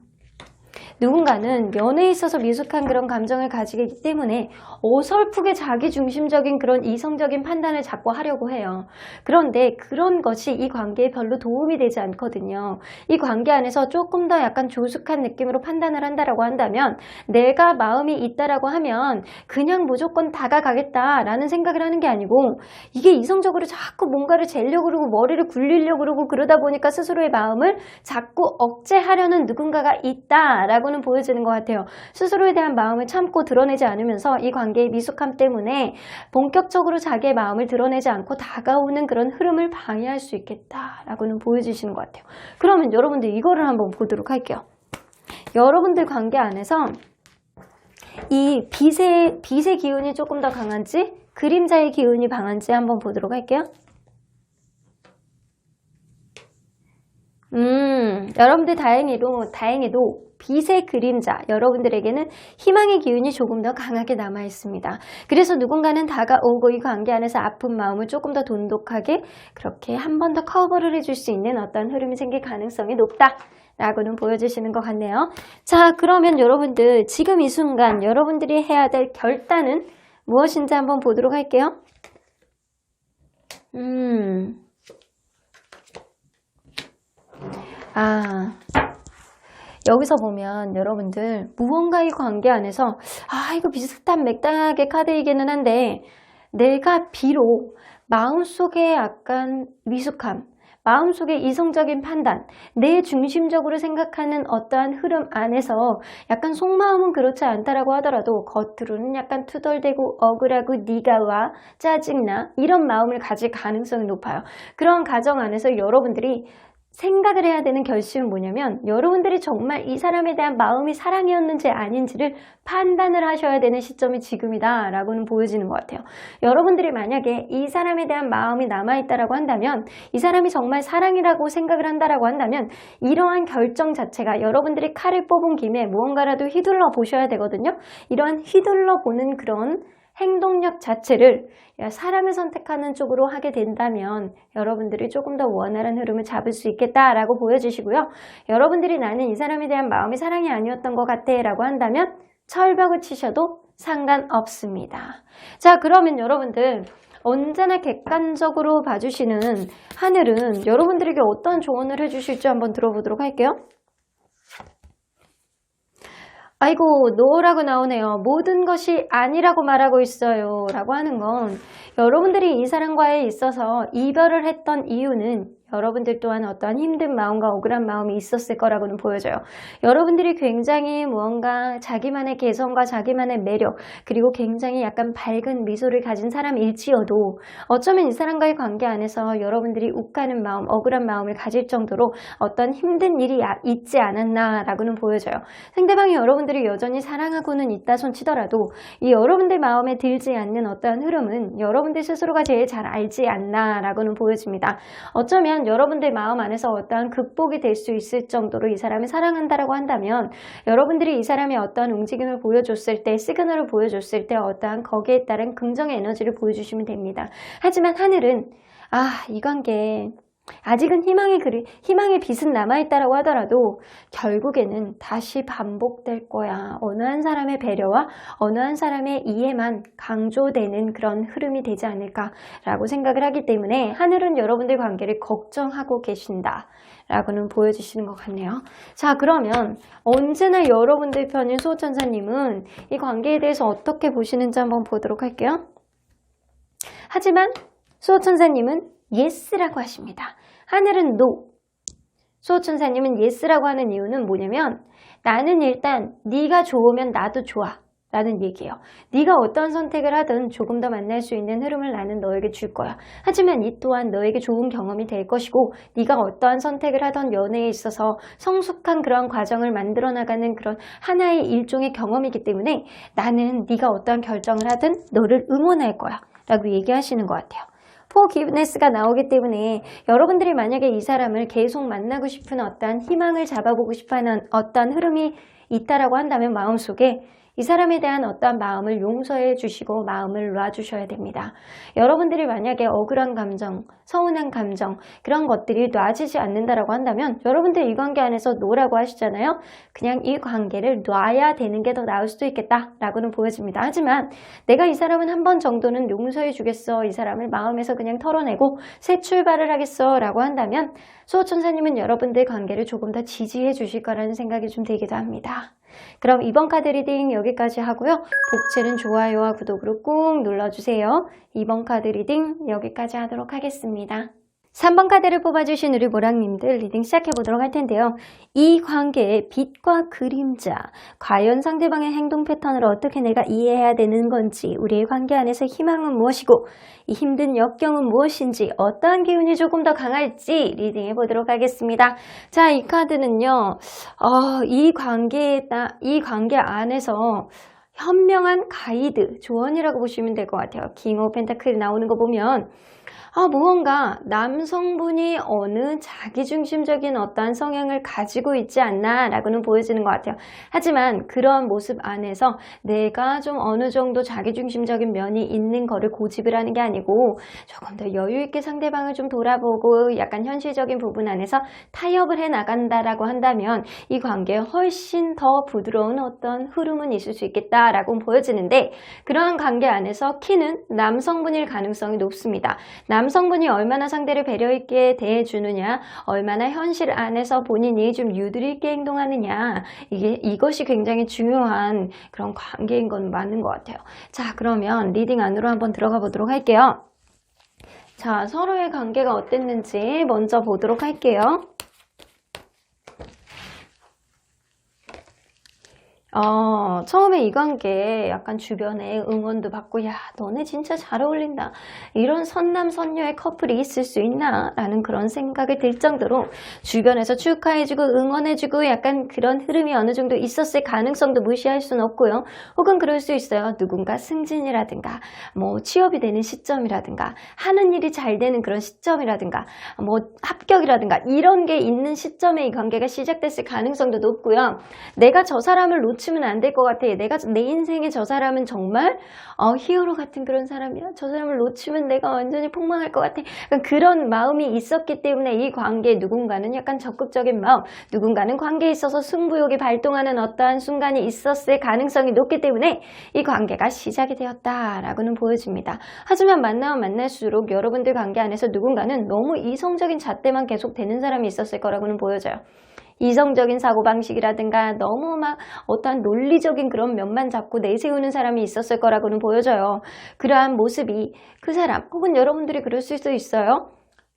누군가는 연애에 있어서 미숙한 그런 감정을 가지기 때문에 어설프게 자기중심적인 그런 이성적인 판단을 자꾸 하려고 해요. 그런데 그런 것이 이 관계에 별로 도움이 되지 않거든요. 이 관계 안에서 조금 더 약간 조숙한 느낌으로 판단을 한다라고 한다면 내가 마음이 있다라고 하면 그냥 무조건 다가가겠다라는 생각을 하는 게 아니고 이게 이성적으로 자꾸 뭔가를 재려고 그러고 머리를 굴리려고 그러고 그러다 보니까 스스로의 마음을 자꾸 억제하려는 누군가가 있다라고 보여지는 것 같아요. 스스로에 대한 마음을 참고 드러내지 않으면서 이 관계의 미숙함 때문에 본격적으로 자기의 마음을 드러내지 않고 다가오는 그런 흐름을 방해할 수 있겠다라고는 보여주시는 것 같아요. 그러면 여러분들 이거를 한번 보도록 할게요. 여러분들 관계 안에서 이 빛의 기운이 조금 더 강한지 그림자의 기운이 강한지 한번 보도록 할게요. 여러분들 다행히도 빛의 그림자, 여러분들에게는 희망의 기운이 조금 더 강하게 남아 있습니다. 그래서 누군가는 다가오고 이 관계 안에서 아픈 마음을 조금 더 돈독하게 그렇게 한 번 더 커버를 해줄 수 있는 어떤 흐름이 생길 가능성이 높다 라고는 보여주시는 것 같네요. 자, 그러면 여러분들 지금 이 순간 여러분들이 해야 될 결단은 무엇인지 한번 보도록 할게요. 여기서 보면 여러분들 무언가의 관계 안에서 이거 비슷한 맥락의 카드이기는 한데 내가 비록 마음속에 약간 미숙함, 마음속에 이성적인 판단, 내 중심적으로 생각하는 어떠한 흐름 안에서 약간 속마음은 그렇지 않다라고 하더라도 겉으로는 약간 투덜대고 억울하고 네가 와 짜증나 이런 마음을 가질 가능성이 높아요. 그런 가정 안에서 여러분들이 생각을 해야 되는 결심은 뭐냐면 여러분들이 정말 이 사람에 대한 마음이 사랑이었는지 아닌지를 판단을 하셔야 되는 시점이 지금이다 라고는 보여지는 것 같아요. 여러분들이 만약에 이 사람에 대한 마음이 남아있다라고 한다면, 이 사람이 정말 사랑이라고 생각을 한다라고 한다면 이러한 결정 자체가 여러분들이 칼을 뽑은 김에 무언가라도 휘둘러 보셔야 되거든요. 이러한 휘둘러 보는 그런 행동력 자체를 사람을 선택하는 쪽으로 하게 된다면 여러분들이 조금 더 원활한 흐름을 잡을 수 있겠다라고 보여주시고요. 여러분들이 나는 이 사람에 대한 마음이 사랑이 아니었던 것 같아 라고 한다면 철벽을 치셔도 상관없습니다. 자, 그러면 여러분들 언제나 객관적으로 봐주시는 하늘은 여러분들에게 어떤 조언을 해주실지 한번 들어보도록 할게요. 아이고, 노라고 나오네요. 모든 것이 아니라고 말하고 있어요 라고 하는 건 여러분들이 이 사람과에 있어서 이별을 했던 이유는 여러분들 또한 어떠한 힘든 마음과 억울한 마음이 있었을 거라고는 보여져요. 여러분들이 굉장히 무언가 자기만의 개성과 자기만의 매력, 그리고 굉장히 약간 밝은 미소를 가진 사람일지어도 어쩌면 이 사람과의 관계 안에서 여러분들이 욱하는 마음, 억울한 마음을 가질 정도로 어떤 힘든 일이 있지 않았나라고는 보여져요. 상대방이 여러분들이 여전히 사랑하고는 있다 손치더라도 이 여러분들 마음에 들지 않는 어떠한 흐름은 여러분들 스스로가 제일 잘 알지 않나라고는 보여집니다. 어쩌면 여러분들 마음 안에서 어떠한 극복이 될 수 있을 정도로 이 사람을 사랑한다라고 한다면 여러분들이 이 사람의 어떠한 움직임을 보여줬을 때, 시그널을 보여줬을 때 어떠한 거기에 따른 긍정의 에너지를 보여주시면 됩니다. 하지만 하늘은 이 관계 아직은 희망의 빛은 남아있다라고 하더라도 결국에는 다시 반복될 거야. 어느 한 사람의 배려와 어느 한 사람의 이해만 강조되는 그런 흐름이 되지 않을까라고 생각을 하기 때문에 하늘은 여러분들 관계를 걱정하고 계신다 라고는 보여주시는 것 같네요. 자, 그러면 언제나 여러분들 편인 수호천사님은 이 관계에 대해서 어떻게 보시는지 한번 보도록 할게요. 하지만 수호천사님은 예스라고 하십니다. 하늘은 노. 수호천사님은 예스라고 하는 이유는 뭐냐면 나는 일단 네가 좋으면 나도 좋아 라는 얘기예요. 네가 어떤 선택을 하든 조금 더 만날 수 있는 흐름을 나는 너에게 줄 거야. 하지만 이 또한 너에게 좋은 경험이 될 것이고 네가 어떠한 선택을 하던 연애에 있어서 성숙한 그런 과정을 만들어 나가는 그런 하나의 일종의 경험이기 때문에 나는 네가 어떠한 결정을 하든 너를 응원할 거야 라고 얘기하시는 것 같아요. forgiveness가 나오기 때문에 여러분들이 만약에 이 사람을 계속 만나고 싶은 어떠한 희망을 잡아보고 싶어하는 어떠한 흐름이 있다라고 한다면 마음속에 이 사람에 대한 어떠한 마음을 용서해 주시고 마음을 놔주셔야 됩니다. 여러분들이 만약에 억울한 감정, 서운한 감정 그런 것들이 놔지지 않는다라고 한다면 여러분들 이 관계 안에서 노라고 하시잖아요. 그냥 이 관계를 놔야 되는 게 더 나을 수도 있겠다라고는 보여집니다. 하지만 내가 이 사람은 한 번 정도는 용서해 주겠어. 이 사람을 마음에서 그냥 털어내고 새 출발을 하겠어 라고 한다면 수호천사님은 여러분들 관계를 조금 더 지지해 주실 거라는 생각이 좀 들기도 합니다. 그럼 이번 카드 리딩 여기까지 하고요. 복채는 좋아요와 구독으로 꾹 눌러주세요. 이번 카드 리딩 여기까지 하도록 하겠습니다. 3번 카드를 뽑아주신 우리 모랑님들 리딩 시작해보도록 할 텐데요. 이 관계의 빛과 그림자, 과연 상대방의 행동 패턴을 어떻게 내가 이해해야 되는 건지, 우리의 관계 안에서 희망은 무엇이고 이 힘든 역경은 무엇인지, 어떠한 기운이 조금 더 강할지 리딩해보도록 하겠습니다. 자, 이 카드는요. 이 관계 안에서 현명한 가이드, 조언이라고 보시면 될 것 같아요. 킹 오브 펜타클이 나오는 거 보면 무언가 남성분이 어느 자기중심적인 어떠한 성향을 가지고 있지 않나 라고는 보여지는 것 같아요. 하지만 그런 모습 안에서 내가 좀 어느 정도 자기중심적인 면이 있는 거를 고집을 하는 게 아니고 조금 더 여유 있게 상대방을 좀 돌아보고 약간 현실적인 부분 안에서 타협을 해 나간다라고 한다면 이 관계에 훨씬 더 부드러운 어떤 흐름은 있을 수 있겠다라고 보여지는데, 그러한 관계 안에서 키는 남성분일 가능성이 높습니다. 남성분이 얼마나 상대를 배려있게 대해주느냐, 얼마나 현실 안에서 본인이 좀 유도리 있게 행동하느냐, 이것이 굉장히 중요한 그런 관계인 건 맞는 것 같아요. 자, 그러면 리딩 안으로 한번 들어가 보도록 할게요. 자, 서로의 관계가 어땠는지 먼저 보도록 할게요. 처음에 이 관계 약간 주변에 응원도 받고, 야, 너네 진짜 잘 어울린다. 이런 선남선녀의 커플이 있을 수 있나? 라는 그런 생각이 들 정도로 주변에서 축하해주고 응원해주고 약간 그런 흐름이 어느 정도 있었을 가능성도 무시할 수는 없고요. 혹은 그럴 수 있어요. 누군가 승진이라든가, 뭐 취업이 되는 시점이라든가, 하는 일이 잘 되는 그런 시점이라든가, 뭐 합격이라든가, 이런 게 있는 시점에 이 관계가 시작됐을 가능성도 높고요. 내가 저 사람을 놓치면 안 될 것 같아. 내가 내 인생에 저 사람은 정말 히어로 같은 그런 사람이야. 저 사람을 놓치면 내가 완전히 폭망할 것 같아. 그런 마음이 있었기 때문에 이 관계에 누군가는 약간 적극적인 마음, 누군가는 관계에 있어서 승부욕이 발동하는 어떠한 순간이 있었을 가능성이 높기 때문에 이 관계가 시작이 되었다라고는 보여집니다. 하지만 만나면 만날수록 여러분들 관계 안에서 누군가는 너무 이성적인 잣대만 계속 되는 사람이 있었을 거라고는 보여져요. 이성적인 사고방식이라든가 너무 막 어떠한 논리적인 그런 면만 잡고 내세우는 사람이 있었을 거라고는 보여져요. 그러한 모습이 그 사람 혹은 여러분들이 그럴 수도 있어요.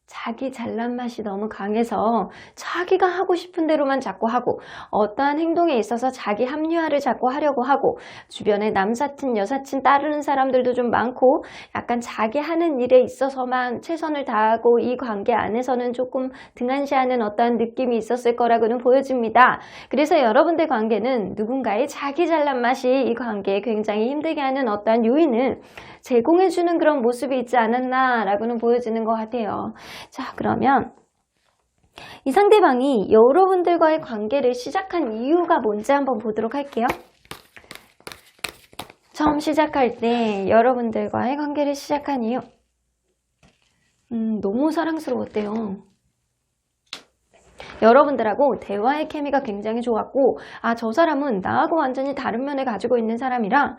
자기 잘난 맛이 너무 강해서 자기가 하고 싶은 대로만 자꾸 하고 어떠한 행동에 있어서 자기 합리화를 자꾸 하려고 하고 주변에 남사친, 여사친 따르는 사람들도 좀 많고 약간 자기 하는 일에 있어서만 최선을 다하고 이 관계 안에서는 조금 등한시하는 어떠한 느낌이 있었을 거라고는 보여집니다. 그래서 여러분들 관계는 누군가의 자기 잘난 맛이 이 관계에 굉장히 힘들게 하는 어떠한 요인을 제공해주는 그런 모습이 있지 않았나 라고는 보여지는 것 같아요. 자, 그러면 이 상대방이 여러분들과의 관계를 시작한 이유가 뭔지 한번 보도록 할게요. 처음 시작할 때 여러분들과의 관계를 시작한 이유. 너무 사랑스러웠대요. 여러분들하고 대화의 케미가 굉장히 좋았고, 저 사람은 나하고 완전히 다른 면을 가지고 있는 사람이라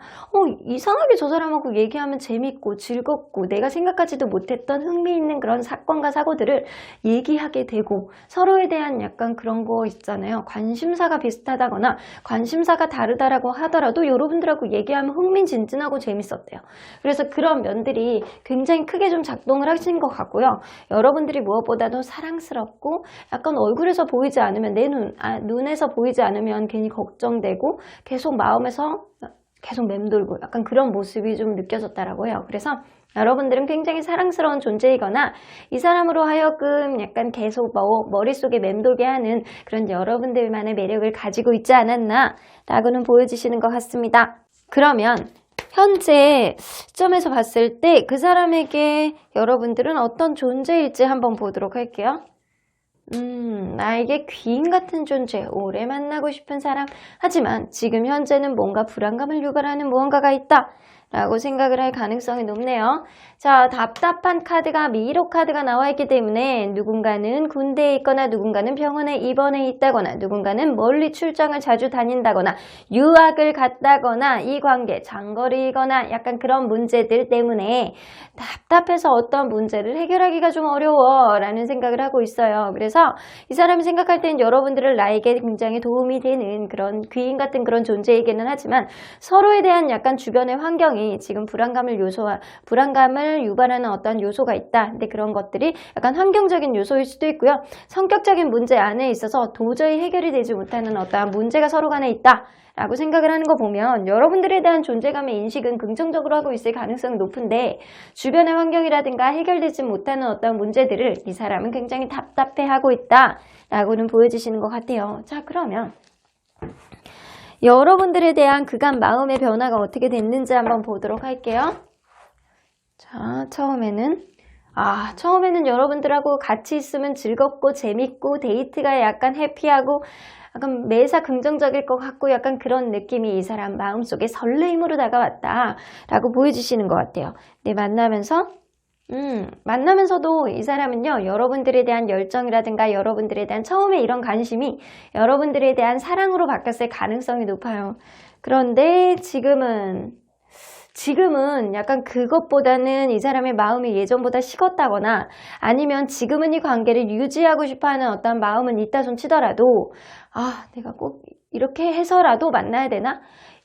이상하게 저 사람하고 얘기하면 재밌고 즐겁고 내가 생각하지도 못했던 흥미있는 그런 사건과 사고들을 얘기하게 되고, 서로에 대한 약간 그런 거 있잖아요. 관심사가 비슷하다거나 관심사가 다르다라고 하더라도 여러분들하고 얘기하면 흥미진진하고 재밌었대요. 그래서 그런 면들이 굉장히 크게 좀 작동을 하신 것 같고요. 여러분들이 무엇보다도 사랑스럽고 약간 얼굴에서 보이지 않으면 눈에서 보이지 않으면 괜히 걱정되고 계속 마음에서 계속 맴돌고 약간 그런 모습이 좀 느껴졌다라고 해요. 그래서 여러분들은 굉장히 사랑스러운 존재이거나 이 사람으로 하여금 약간 계속 머릿속에 맴돌게 하는 그런 여러분들만의 매력을 가지고 있지 않았나 라고는 보여주시는 것 같습니다. 그러면 현재 시점에서 봤을 때 그 사람에게 여러분들은 어떤 존재일지 한번 보도록 할게요. 나에게 귀인 같은 존재, 오래 만나고 싶은 사람, 하지만 지금 현재는 뭔가 불안감을 유발하는 무언가가 있다 라고 생각을 할 가능성이 높네요. 자, 답답한 카드가 미로 카드가 나와 있기 때문에 누군가는 군대에 있거나 누군가는 병원에 입원해 있다거나 누군가는 멀리 출장을 자주 다닌다거나 유학을 갔다거나 이 관계 장거리이거나 약간 그런 문제들 때문에 답답해서 어떤 문제를 해결하기가 좀 어려워 라는 생각을 하고 있어요. 그래서 이 사람이 생각할 때는 여러분들을 나에게 굉장히 도움이 되는 그런 귀인 같은 그런 존재이기는 하지만 서로에 대한 약간 주변의 환경이 지금 불안감을 유발하는 어떤 요소가 있다. 근데 그런 것들이 약간 환경적인 요소일 수도 있고요. 성격적인 문제 안에 있어서 도저히 해결이 되지 못하는 어떠한 문제가 서로 간에 있다. 라고 생각을 하는 거 보면 여러분들에 대한 존재감의 인식은 긍정적으로 하고 있을 가능성이 높은데 주변의 환경이라든가 해결되지 못하는 어떤 문제들을 이 사람은 굉장히 답답해하고 있다. 라고는 보여주시는 것 같아요. 자, 그러면 여러분들에 대한 그간 마음의 변화가 어떻게 됐는지 한번 보도록 할게요. 자, 처음에는 여러분들하고 같이 있으면 즐겁고 재밌고 데이트가 약간 해피하고 약간 매사 긍정적일 것 같고 약간 그런 느낌이 이 사람 마음속에 설레임으로 다가왔다 라고 보여주시는 것 같아요. 네, 만나면서도 이 사람은요, 여러분들에 대한 열정이라든가 여러분들에 대한 처음에 이런 관심이 여러분들에 대한 사랑으로 바뀌었을 가능성이 높아요. 그런데 지금은 약간 그것보다는 이 사람의 마음이 예전보다 식었다거나 아니면 지금은 이 관계를 유지하고 싶어하는 어떤 마음은 있다 손 치더라도 내가 꼭 이렇게 해서라도 만나야 되나?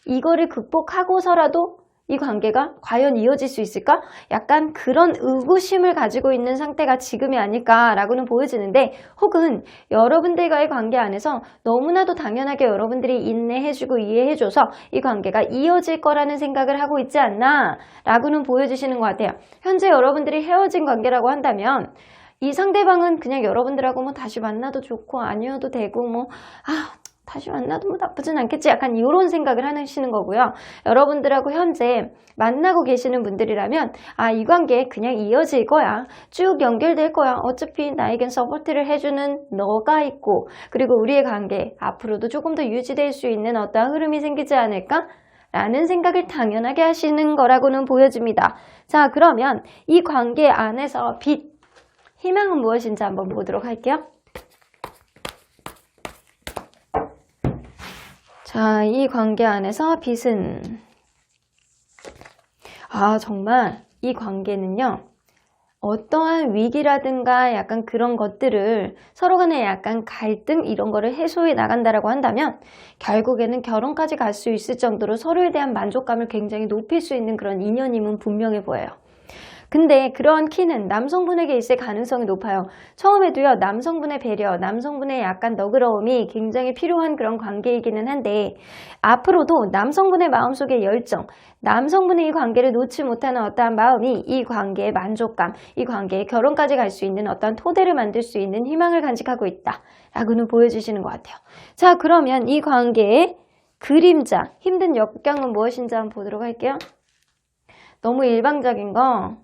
이거를 극복하고서라도 이 관계가 과연 이어질 수 있을까? 약간 그런 의구심을 가지고 있는 상태가 지금이 아닐까라고는 보여지는데, 혹은 여러분들과의 관계 안에서 너무나도 당연하게 여러분들이 인내해주고 이해해줘서 이 관계가 이어질 거라는 생각을 하고 있지 않나 라고는 보여주시는 것 같아요. 현재 여러분들이 헤어진 관계라고 한다면 이 상대방은 그냥 여러분들하고 뭐 다시 만나도 좋고 아니어도 되고 다시 만나도 뭐 나쁘진 않겠지, 약간 이런 생각을 하시는 거고요. 여러분들하고 현재 만나고 계시는 분들이라면 이 관계 그냥 이어질 거야, 쭉 연결될 거야, 어차피 나에겐 서포트를 해주는 너가 있고, 그리고 우리의 관계 앞으로도 조금 더 유지될 수 있는 어떠한 흐름이 생기지 않을까? 라는 생각을 당연하게 하시는 거라고는 보여집니다. 자, 그러면 이 관계 안에서 희망은 무엇인지 한번 보도록 할게요. 자, 이 관계 안에서 빛은 정말 이 관계는요, 어떠한 위기라든가 약간 그런 것들을 서로 간에 약간 갈등 이런 거를 해소해 나간다라고 한다면 결국에는 결혼까지 갈 수 있을 정도로 서로에 대한 만족감을 굉장히 높일 수 있는 그런 인연임은 분명해 보여요. 근데 그러한 키는 남성분에게 있을 가능성이 높아요. 처음에도요, 남성분의 배려, 남성분의 약간 너그러움이 굉장히 필요한 그런 관계이기는 한데, 앞으로도 남성분의 마음속의 열정, 남성분의 이 관계를 놓지 못하는 어떠한 마음이 이 관계의 만족감, 이 관계의 결혼까지 갈 수 있는 어떠한 토대를 만들 수 있는 희망을 간직하고 있다 라고는 보여주시는 것 같아요. 자, 그러면 이 관계의 그림자, 힘든 역경은 무엇인지 한번 보도록 할게요. 너무 일방적인 거,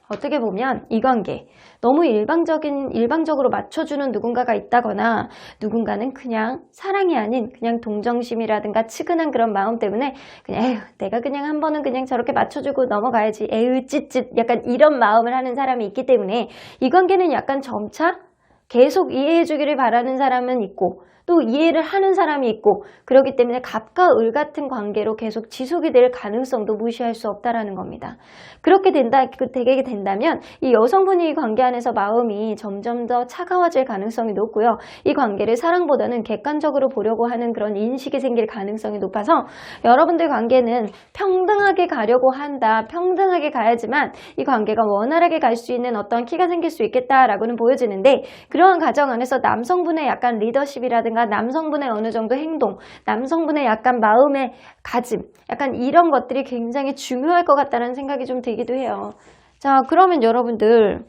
어떻게 보면 이 관계 너무 일방적으로 맞춰주는 누군가가 있다거나, 누군가는 그냥 사랑이 아닌 그냥 동정심이라든가 측은한 그런 마음 때문에 그냥 내가 그냥 한 번은 그냥 저렇게 맞춰주고 넘어가야지, 찌릿 약간 이런 마음을 하는 사람이 있기 때문에 이 관계는 약간 점차 계속 이해해주기를 바라는 사람은 있고, 또 이해를 하는 사람이 있고, 그렇기 때문에 갑과 을 같은 관계로 계속 지속이 될 가능성도 무시할 수 없다라는 겁니다. 그렇게 되게 된다면 이 여성분이 이 관계 안에서 마음이 점점 더 차가워질 가능성이 높고요. 이 관계를 사랑보다는 객관적으로 보려고 하는 그런 인식이 생길 가능성이 높아서 여러분들 관계는 평등하게 가려고 한다, 평등하게 가야지만 이 관계가 원활하게 갈 수 있는 어떤 키가 생길 수 있겠다라고는 보여지는데, 그러한 과정 안에서 남성분의 약간 리더십이라든가 남성분의 어느 정도 행동, 남성분의 약간 마음의 가짐, 약간 이런 것들이 굉장히 중요할 것 같다는 생각이 좀 들기도 해요. 자, 그러면 여러분들이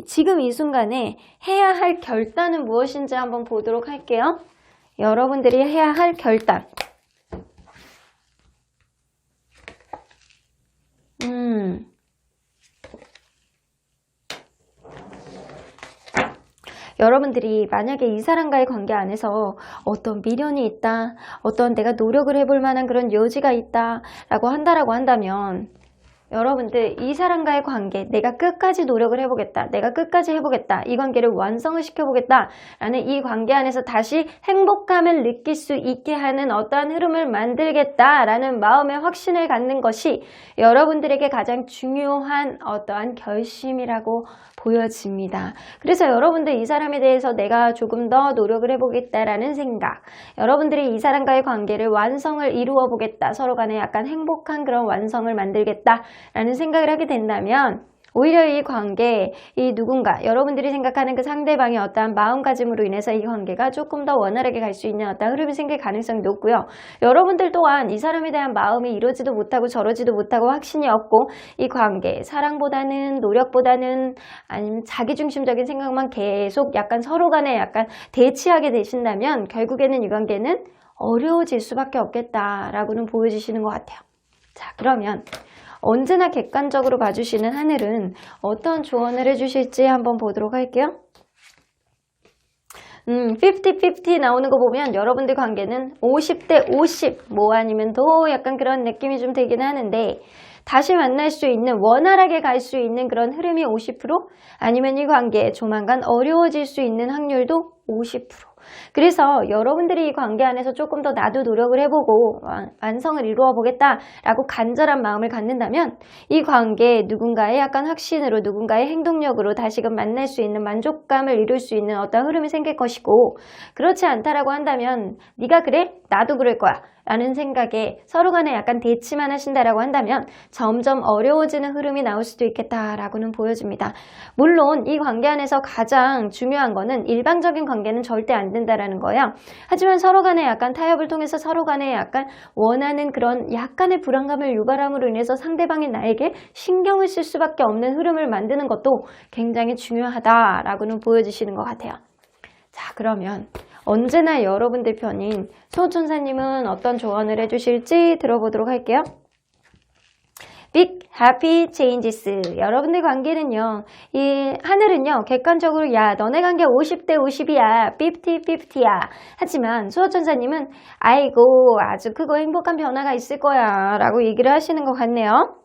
지금 이 순간에 해야 할 결단은 무엇인지 한번 보도록 할게요. 여러분들이 해야 할 결단. 여러분들이 만약에 이 사람과의 관계 안에서 어떤 미련이 있다, 어떤 내가 노력을 해볼 만한 그런 여지가 있다 라고 한다면, 여러분들 이 사람과의 관계, 내가 끝까지 노력을 해보겠다, 내가 끝까지 해보겠다, 이 관계를 완성을 시켜보겠다 라는 이 관계 안에서 다시 행복감을 느낄 수 있게 하는 어떠한 흐름을 만들겠다 라는 마음의 확신을 갖는 것이 여러분들에게 가장 중요한 어떠한 결심이라고 보여집니다. 그래서 여러분들 이 사람에 대해서 내가 조금 더 노력을 해보겠다라는 생각, 여러분들이 이 사람과의 관계를 완성을 이루어 보겠다, 서로 간에 약간 행복한 그런 완성을 만들겠다 라는 생각을 하게 된다면, 오히려 이 관계, 이 누군가, 여러분들이 생각하는 그 상대방의 어떠한 마음가짐으로 인해서 이 관계가 조금 더 원활하게 갈 수 있는 어떤 흐름이 생길 가능성이 높고요. 여러분들 또한 이 사람에 대한 마음이 이러지도 못하고 저러지도 못하고 확신이 없고, 이 관계, 사랑보다는 노력보다는 아니면 자기중심적인 생각만 계속 약간 서로 간에 약간 대치하게 되신다면 결국에는 이 관계는 어려워질 수밖에 없겠다라고는 보여주시는 것 같아요. 자, 그러면 언제나 객관적으로 봐주시는 하늘은 어떤 조언을 해주실지 한번 보도록 할게요. 50-50 나오는 거 보면 여러분들 관계는 50대 50, 뭐 아니면 더 약간 그런 느낌이 좀 되긴 하는데, 다시 만날 수 있는, 원활하게 갈 수 있는 그런 흐름이 50%, 아니면 이 관계 조만간 어려워질 수 있는 확률도 50%. 그래서 여러분들이 이 관계 안에서 조금 더 나도 노력을 해보고 완성을 이루어 보겠다라고 간절한 마음을 갖는다면 이 관계 누군가의 약간 확신으로, 누군가의 행동력으로 다시금 만날 수 있는 만족감을 이룰 수 있는 어떤 흐름이 생길 것이고, 그렇지 않다라고 한다면 네가 그래? 나도 그럴 거야, 라는 생각에 서로 간에 약간 대치만 하신다라고 한다면 점점 어려워지는 흐름이 나올 수도 있겠다라고는 보여집니다. 물론 이 관계 안에서 가장 중요한 거는 일방적인 관계는 절대 안 된다라는 거예요. 하지만 서로 간에 약간 타협을 통해서 서로 간에 약간 원하는 그런 약간의 불안감을 유발함으로 인해서 상대방이 나에게 신경을 쓸 수밖에 없는 흐름을 만드는 것도 굉장히 중요하다라고는 보여주시는 것 같아요. 자, 그러면 언제나 여러분들 편인 소천사님은 어떤 조언을 해주실지 들어보도록 할게요. Big Happy Changes. 여러분들 관계는요, 이 하늘은요, 객관적으로 야, 너네 관계 50대 50이야, 50-50야. 하지만 수호천사님은 아이고, 아주 크고 행복한 변화가 있을 거야 라고 얘기를 하시는 것 같네요.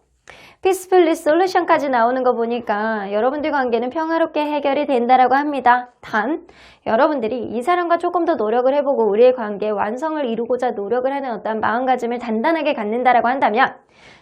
Peacefully Solution까지 나오는 거 보니까 여러분들 관계는 평화롭게 해결이 된다라고 합니다. 단, 여러분들이 이 사람과 조금 더 노력을 해보고 우리의 관계의 완성을 이루고자 노력을 하는 어떤 마음가짐을 단단하게 갖는다라고 한다면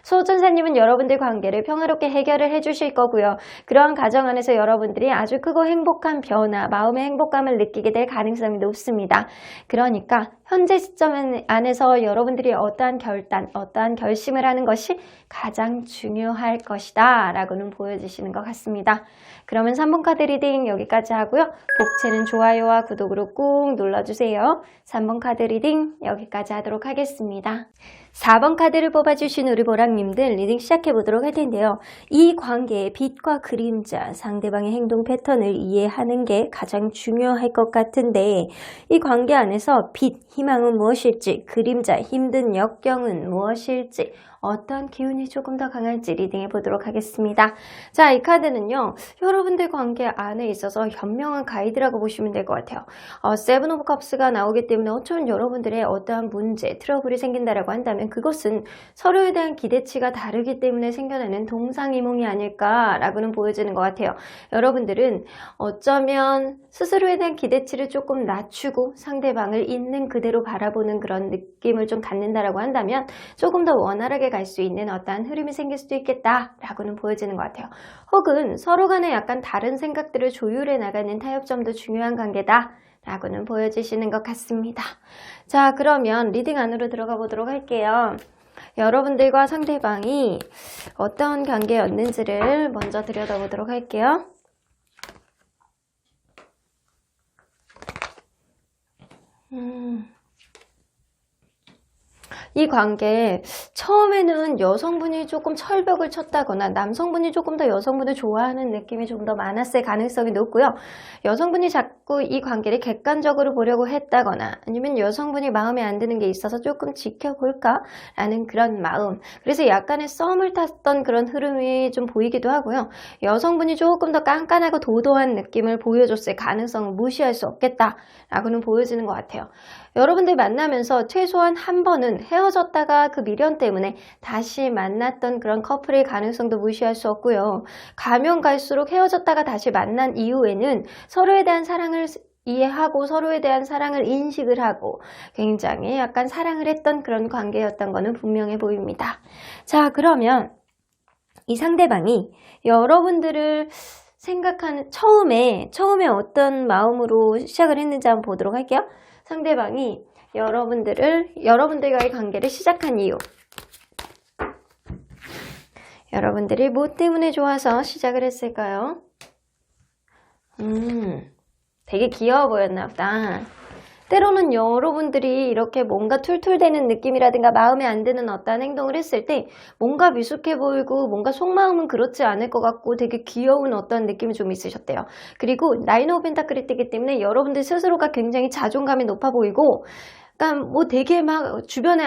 소천사님은 여러분들 관계를 평화롭게 해결을 해주실 거고요. 그러한 과정 안에서 여러분들이 아주 크고 행복한 변화, 마음의 행복감을 느끼게 될 가능성이 높습니다. 그러니까 현재 시점 안에서 여러분들이 어떠한 결단, 어떠한 결심을 하는 것이 가장 중요할 것이다 라고는 보여주시는 것 같습니다. 그러면 3번 카드 리딩 여기까지 하고요. 복채는 좋아요와 구독으로 꾹 눌러주세요. 3번 카드 리딩 여기까지 하도록 하겠습니다. 4번 카드를 뽑아주신 우리 보랑님들 리딩 시작해보도록 할 텐데요. 이 관계의 빛과 그림자, 상대방의 행동 패턴을 이해하는 게 가장 중요할 것 같은데 이 관계 안에서 빛, 희망은 무엇일지, 그림자, 힘든 역경은 무엇일지, 어떤 기운이 조금 더 강할지 리딩해 보도록 하겠습니다. 자, 이 카드는요, 여러분들 관계 안에 있어서 현명한 가이드라고 보시면 될 것 같아요. 세븐 오브 컵스가 나오기 때문에 어쩌면 여러분들의 어떠한 문제, 트러블이 생긴다라고 한다면 그것은 서로에 대한 기대치가 다르기 때문에 생겨나는 동상이몽이 아닐까라고는 보여지는 것 같아요. 여러분들은 어쩌면 스스로에 대한 기대치를 조금 낮추고 상대방을 있는 그대로 바라보는 그런 느낌을 좀 갖는다라고 한다면 조금 더 원활하게 갈 수 있는 어떠한 흐름이 생길 수도 있겠다라고는 보여지는 것 같아요. 혹은 서로 간에 약간 다른 생각들을 조율해 나가는 타협점도 중요한 관계다 라고는 보여주시는 것 같습니다. 자, 그러면 리딩 안으로 들어가 보도록 할게요. 여러분들과 상대방이 어떤 관계였는지를 먼저 들여다보도록 할게요. 이 관계 처음에는 여성분이 조금 철벽을 쳤다거나 남성분이 조금 더 여성분을 좋아하는 느낌이 좀 더 많았을 가능성이 높고요. 여성분이 자꾸 이 관계를 객관적으로 보려고 했다거나 아니면 여성분이 마음에 안 드는 게 있어서 조금 지켜볼까 라는 그런 마음, 그래서 약간의 썸을 탔던 그런 흐름이 좀 보이기도 하고요. 여성분이 조금 더 깐깐하고 도도한 느낌을 보여줬을 가능성을 무시할 수 없겠다 라고는 보여지는 것 같아요. 여러분들 만나면서 최소한 한 번은 헤어졌다가 그 미련 때문에 다시 만났던 그런 커플의 가능성도 무시할 수 없고요. 가면 갈수록 헤어졌다가 다시 만난 이후에는 서로에 대한 사랑을 이해하고 서로에 대한 사랑을 인식을 하고 굉장히 약간 사랑을 했던 그런 관계였던 거는 분명해 보입니다. 자, 그러면 이 상대방이 여러분들을 생각하는 처음에 어떤 마음으로 시작을 했는지 한번 보도록 할게요. 상대방이 여러분들과의 관계를 시작한 이유, 여러분들이 뭐 때문에 좋아서 시작을 했을까요? 되게 귀여워 보였나 보다. 때로는 여러분들이 이렇게 뭔가 툴툴대는 느낌이라든가 마음에 안 드는 어떠한 행동을 했을 때 뭔가 미숙해 보이고 뭔가 속마음은 그렇지 않을 것 같고 되게 귀여운 어떤 느낌이 좀 있으셨대요. 그리고 나인 오브 펜타클이 뜨기 때문에 여러분들 스스로가 굉장히 자존감이 높아 보이고 약간 뭐 되게 막 주변에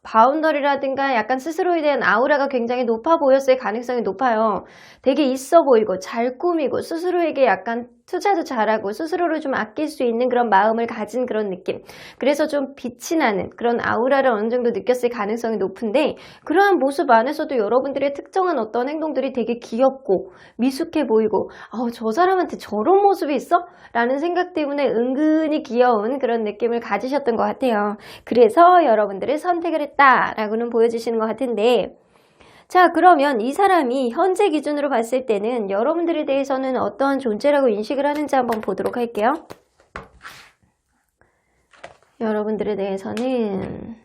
바운더리라든가 약간 스스로에 대한 아우라가 굉장히 높아 보였을 가능성이 높아요. 되게 있어 보이고 잘 꾸미고 스스로에게 약간 투자도 잘하고 스스로를 좀 아낄 수 있는 그런 마음을 가진 그런 느낌. 그래서 좀 빛이 나는 그런 아우라를 어느 정도 느꼈을 가능성이 높은데 그러한 모습 안에서도 여러분들의 특정한 어떤 행동들이 되게 귀엽고 미숙해 보이고 저 사람한테 저런 모습이 있어? 라는 생각 때문에 은근히 귀여운 그런 느낌을 가지셨던 것 같아요. 그래서 여러분들을 선택을 했다라고는 보여주시는 것 같은데 자, 그러면 이 사람이 현재 기준으로 봤을 때는 여러분들에 대해서는 어떠한 존재라고 인식을 하는지 한번 보도록 할게요. 여러분들에 대해서는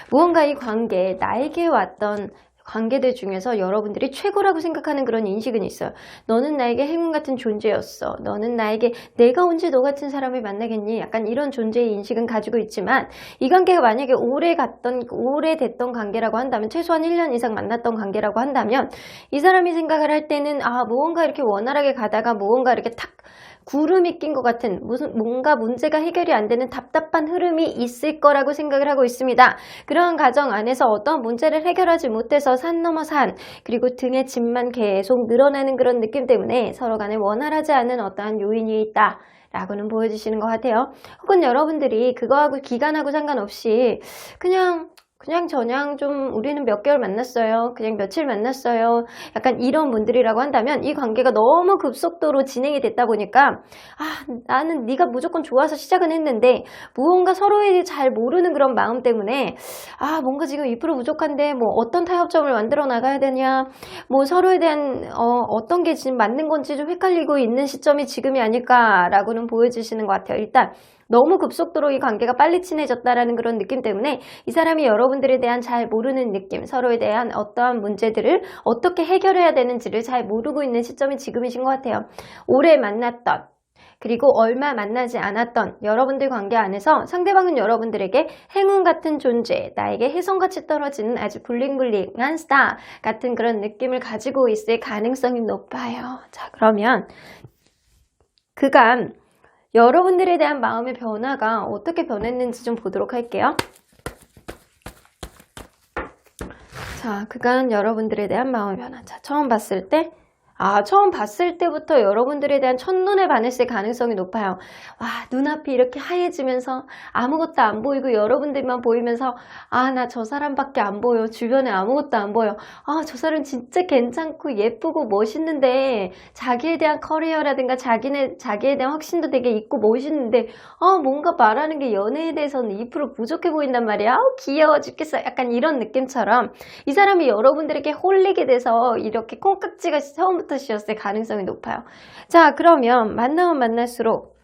무언가 이 관계, 나에게 왔던 관계들 중에서 여러분들이 최고라고 생각하는 그런 인식은 있어요. 너는 나에게 행운 같은 존재였어. 너는 나에게 내가 언제 너 같은 사람을 만나겠니? 약간 이런 존재의 인식은 가지고 있지만 이 관계가 만약에 오래됐던 관계라고 한다면 최소한 1년 이상 만났던 관계라고 한다면 이 사람이 생각을 할 때는 무언가 이렇게 원활하게 가다가 무언가 이렇게 탁 구름이 낀 것 같은 뭔가 문제가 해결이 안 되는 답답한 흐름이 있을 거라고 생각을 하고 있습니다. 그러한 과정 안에서 어떤 문제를 해결하지 못해서 산 넘어 산 그리고 등의 짐만 계속 늘어나는 그런 느낌 때문에 서로 간에 원활하지 않은 어떠한 요인이 있다. 라고는 보여주시는 것 같아요. 혹은 여러분들이 그거하고 기간하고 상관없이 그냥 좀 우리는 몇 개월 만났어요. 그냥 며칠 만났어요. 약간 이런 분들이라고 한다면 이 관계가 너무 급속도로 진행이 됐다 보니까 나는 네가 무조건 좋아서 시작은 했는데 무언가 서로에 잘 모르는 그런 마음 때문에 뭔가 지금 2% 부족한데 뭐 어떤 타협점을 만들어 나가야 되냐 뭐 서로에 대한 어떤 게 지금 맞는 건지 좀 헷갈리고 있는 시점이 지금이 아닐까라고는 보여주시는 것 같아요. 일단 너무 급속도로 이 관계가 빨리 친해졌다라는 그런 느낌 때문에 이 사람이 여러분들에 대한 잘 모르는 느낌, 서로에 대한 어떠한 문제들을 어떻게 해결해야 되는지를 잘 모르고 있는 시점이 지금이신 것 같아요. 오래 만났던 그리고 얼마 만나지 않았던 여러분들 관계 안에서 상대방은 여러분들에게 행운 같은 존재, 나에게 혜성같이 떨어지는 아주 블링블링한 스타 같은 그런 느낌을 가지고 있을 가능성이 높아요. 자, 그러면 그간 여러분들에 대한 마음의 변화가 어떻게 변했는지 좀 보도록 할게요. 자, 그간 여러분들에 대한 마음의 변화. 자, 처음 봤을 때부터 여러분들에 대한 첫눈에 반했을 가능성이 높아요. 눈앞이 이렇게 하얘지면서 아무것도 안 보이고 여러분들만 보이면서 나 저 사람밖에 안 보여. 주변에 아무것도 안 보여. 저 사람 진짜 괜찮고 예쁘고 멋있는데 자기에 대한 커리어라든가 자기에 대한 확신도 되게 있고 멋있는데 뭔가 말하는 게 연애에 대해서는 2% 부족해 보인단 말이야. 귀여워 죽겠어. 약간 이런 느낌처럼 이 사람이 여러분들에게 홀리게 돼서 이렇게 콩깍지가 처음부터 씌었을 가능성이 높아요. 자, 그러면 만나면 만날수록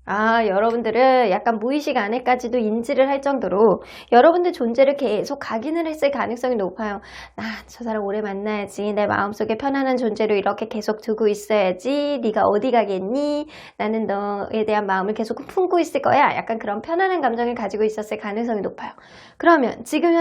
여러분들은 약간 무의식 안에까지도 인지를 할 정도로 여러분들 존재를 계속 각인을 했을 가능성이 높아요. 저 사람 오래 만나야지. 내 마음속에 편안한 존재로 이렇게 계속 두고 있어야지. 네가 어디 가겠니? 나는 너에 대한 마음을 계속 품고 있을 거야. 약간 그런 편안한 감정을 가지고 있었을 가능성이 높아요. 그러면 지금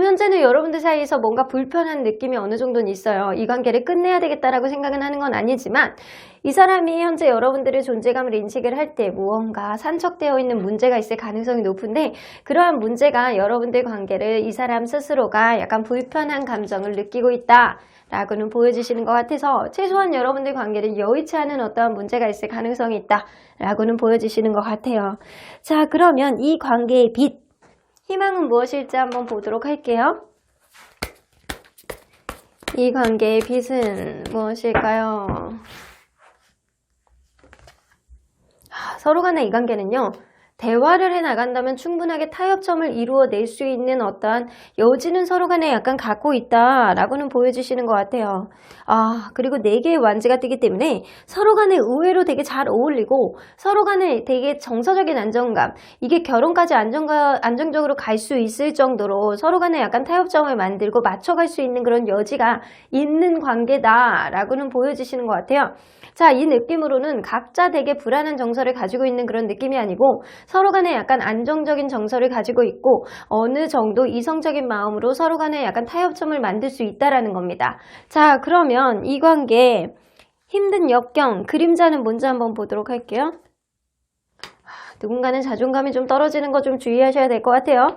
현재는 여러분들 사이에서 뭔가 불편한 느낌이 어느 정도는 있어요. 이 관계를 끝내야 되겠다라고 생각은 하는 건 아니지만 이 사람이 현재 여러분들의 존재감을 인식을 할 때 무언가 산적되어 있는 문제가 있을 가능성이 높은데 그러한 문제가 여러분들 관계를 이 사람 스스로가 약간 불편한 감정을 느끼고 있다 라고는 보여주시는 것 같아서 최소한 여러분들 관계를 여의치 않은 어떠한 문제가 있을 가능성이 있다 라고는 보여주시는 것 같아요. 자, 그러면 이 관계의 빛 희망은 무엇일지 한번 보도록 할게요. 이 관계의 빛은 무엇일까요? 서로 간의 이 관계는요. 대화를 해나간다면 충분하게 타협점을 이루어낼 수 있는 어떠한 여지는 서로 간에 약간 갖고 있다라고는 보여주시는 것 같아요. 그리고 4개의 완지가 뜨기 때문에 서로 간에 의외로 되게 잘 어울리고 서로 간에 되게 정서적인 안정감, 이게 결혼까지 안정적으로 갈 수 있을 정도로 서로 간에 약간 타협점을 만들고 맞춰갈 수 있는 그런 여지가 있는 관계다라고는 보여주시는 것 같아요. 자, 이 느낌으로는 각자 되게 불안한 정서를 가지고 있는 그런 느낌이 아니고 서로 간에 약간 안정적인 정서를 가지고 있고 어느 정도 이성적인 마음으로 서로 간에 약간 타협점을 만들 수 있다라는 겁니다. 자, 그러면 이 관계 힘든 역경, 그림자는 뭔지 한번 보도록 할게요. 누군가는 자존감이 좀 떨어지는 거 좀 주의하셔야 될 것 같아요.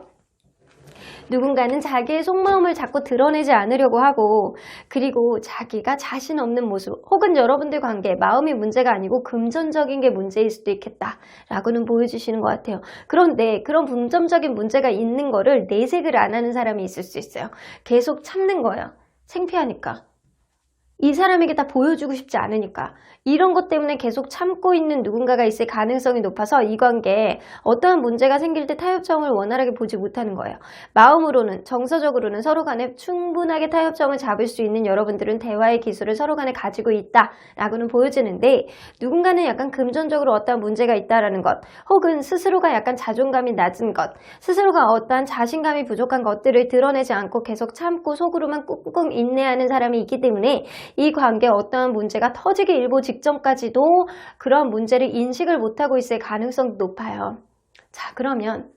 누군가는 자기의 속마음을 자꾸 드러내지 않으려고 하고 그리고 자기가 자신 없는 모습 혹은 여러분들 관계 마음이 문제가 아니고 금전적인 게 문제일 수도 있겠다라고는 보여주시는 것 같아요. 그런데 그런 금전적인 문제가 있는 거를 내색을 안 하는 사람이 있을 수 있어요. 계속 참는 거예요. 창피하니까. 이 사람에게 다 보여주고 싶지 않으니까. 이런 것 때문에 계속 참고 있는 누군가가 있을 가능성이 높아서 이 관계에 어떠한 문제가 생길 때 타협점을 원활하게 보지 못하는 거예요. 마음으로는, 정서적으로는 서로 간에 충분하게 타협점을 잡을 수 있는 여러분들은 대화의 기술을 서로 간에 가지고 있다라고는 보여지는데, 누군가는 약간 금전적으로 어떠한 문제가 있다라는 것, 혹은 스스로가 약간 자존감이 낮은 것, 스스로가 어떠한 자신감이 부족한 것들을 드러내지 않고 계속 참고 속으로만 꾹꾹 인내하는 사람이 있기 때문에 이 관계에 어떠한 문제가 터지기 일보 직전까지도 그런 문제를 인식을 못하고 있을 가능성이 높아요. 자, 그러면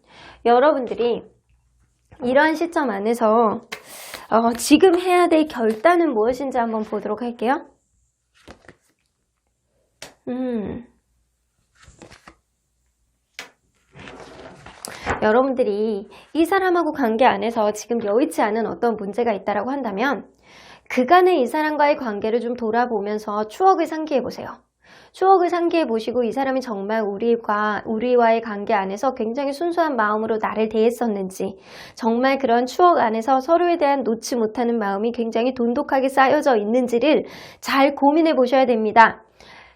여러분들이 이러한 시점 안에서 지금 해야 될 결단은 무엇인지 한번 보도록 할게요. 여러분들이 이 사람하고 관계 안에서 지금 여의치 않은 어떤 문제가 있다라고 한다면 그간의 이 사람과의 관계를 좀 돌아보면서 추억을 상기해 보세요. 추억을 상기해 보시고 이 사람이 정말 우리와의 관계 안에서 굉장히 순수한 마음으로 나를 대했었는지, 정말 그런 추억 안에서 서로에 대한 놓지 못하는 마음이 굉장히 돈독하게 쌓여져 있는지를 잘 고민해 보셔야 됩니다.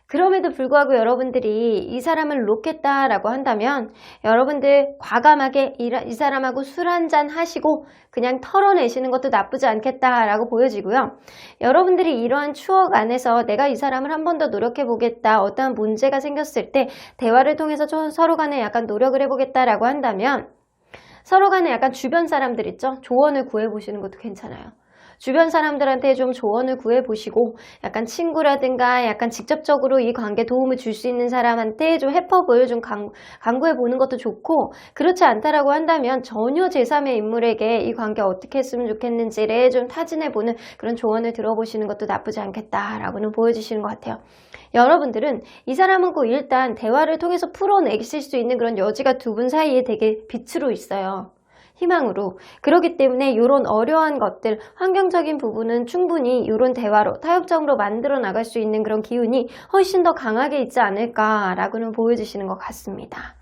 그럼에도 불구하고 여러분들이 이 사람을 놓겠다라고 한다면 여러분들 과감하게 이 사람하고 술 한잔 하시고 그냥 털어내시는 것도 나쁘지 않겠다라고 보여지고요. 여러분들이 이러한 추억 안에서 내가 이 사람을 한 번 더 노력해 보겠다, 어떠한 문제가 생겼을 때 대화를 통해서 좀 서로 간에 약간 노력을 해보겠다라고 한다면 서로 간에 약간 주변 사람들 있죠? 조언을 구해보시는 것도 괜찮아요. 주변 사람들한테 좀 조언을 구해보시고 약간 친구라든가 약간 직접적으로 이 관계에 도움을 줄 수 있는 사람한테 좀 해법을 좀 강구해보는 것도 좋고, 그렇지 않다라고 한다면 전혀 제3의 인물에게 이 관계 어떻게 했으면 좋겠는지를 좀 타진해보는 그런 조언을 들어보시는 것도 나쁘지 않겠다라고는 보여주시는 것 같아요. 여러분들은 이 사람하고 일단 대화를 통해서 풀어내실 수 있는 그런 여지가 두 분 사이에 되게 빛으로 있어요. 희망으로. 그렇기 때문에 이런 어려운 것들, 환경적인 부분은 충분히 이런 대화로 타협점으로 만들어 나갈 수 있는 그런 기운이 훨씬 더 강하게 있지 않을까라고는 보여주시는 것 같습니다.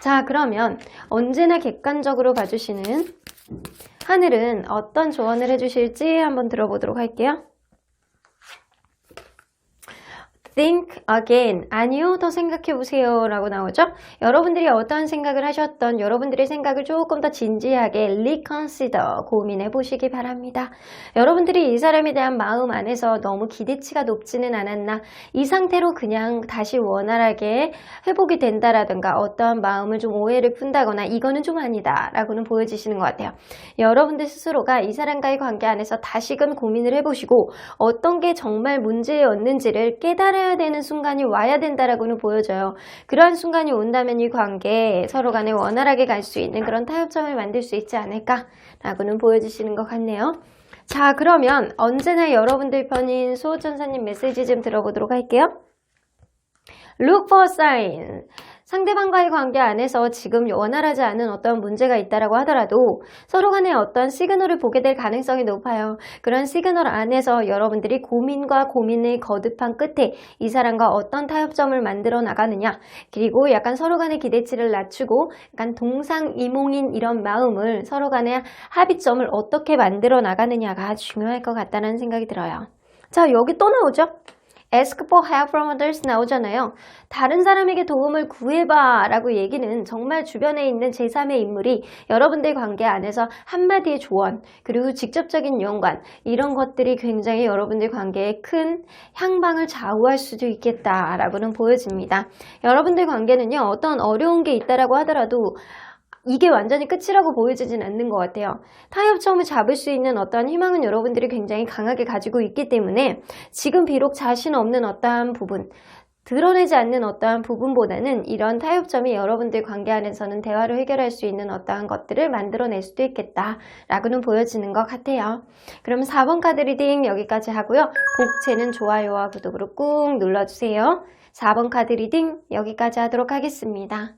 자, 그러면 언제나 객관적으로 봐주시는 하늘은 어떤 조언을 해주실지 한번 들어보도록 할게요. Think again. 아니요, 더 생각해보세요 라고 나오죠. 여러분들이 어떤 생각을 하셨던 여러분들의 생각을 조금 더 진지하게 reconsider, 고민해보시기 바랍니다. 여러분들이 이 사람에 대한 마음 안에서 너무 기대치가 높지는 않았나, 이 상태로 그냥 다시 원활하게 회복이 된다라든가 어떠한 마음을 좀 오해를 푼다거나 이거는 좀 아니다 라고는 보여지시는 것 같아요. 여러분들 스스로가 이 사람과의 관계 안에서 다시금 고민을 해보시고 어떤 게 정말 문제였는지를 깨달아야 되는 순간이 와야 된다라고는 보여져요. 그러한 순간이 온다면 이 관계 서로 간에 원활하게 갈 수 있는 그런 타협점을 만들 수 있지 않을까라고는 보여주시는 것 같네요. 자, 그러면 언제나 여러분들 편인 수호천사님 메시지 좀 들어보도록 할게요. Look for sign. 상대방과의 관계 안에서 지금 원활하지 않은 어떤 문제가 있다라고 하더라도 서로 간에 어떤 시그널을 보게 될 가능성이 높아요. 그런 시그널 안에서 여러분들이 고민과 고민을 거듭한 끝에 이 사람과 어떤 타협점을 만들어 나가느냐, 그리고 약간 서로 간의 기대치를 낮추고 약간 동상이몽인 이런 마음을 서로 간의 합의점을 어떻게 만들어 나가느냐가 중요할 것 같다는 생각이 들어요. 자, 여기 또 나오죠? Ask for help from others 나오잖아요. 다른 사람에게 도움을 구해봐 라고 얘기는 정말 주변에 있는 제3의 인물이 여러분들 관계 안에서 한마디의 조언, 그리고 직접적인 연관, 이런 것들이 굉장히 여러분들 관계에 큰 향방을 좌우할 수도 있겠다라고는 보여집니다. 여러분들 관계는요, 어떤 어려운 게 있다라고 하더라도 이게 완전히 끝이라고 보여지진 않는 것 같아요. 타협점을 잡을 수 있는 어떠한 희망은 여러분들이 굉장히 강하게 가지고 있기 때문에 지금 비록 자신 없는 어떠한 부분, 드러내지 않는 어떠한 부분보다는 이런 타협점이 여러분들 관계 안에서는 대화로 해결할 수 있는 어떠한 것들을 만들어낼 수도 있겠다라고는 보여지는 것 같아요. 그럼 4번 카드 리딩 여기까지 하고요. 복채는 좋아요와 구독으로 꾹 눌러주세요. 4번 카드 리딩 여기까지 하도록 하겠습니다.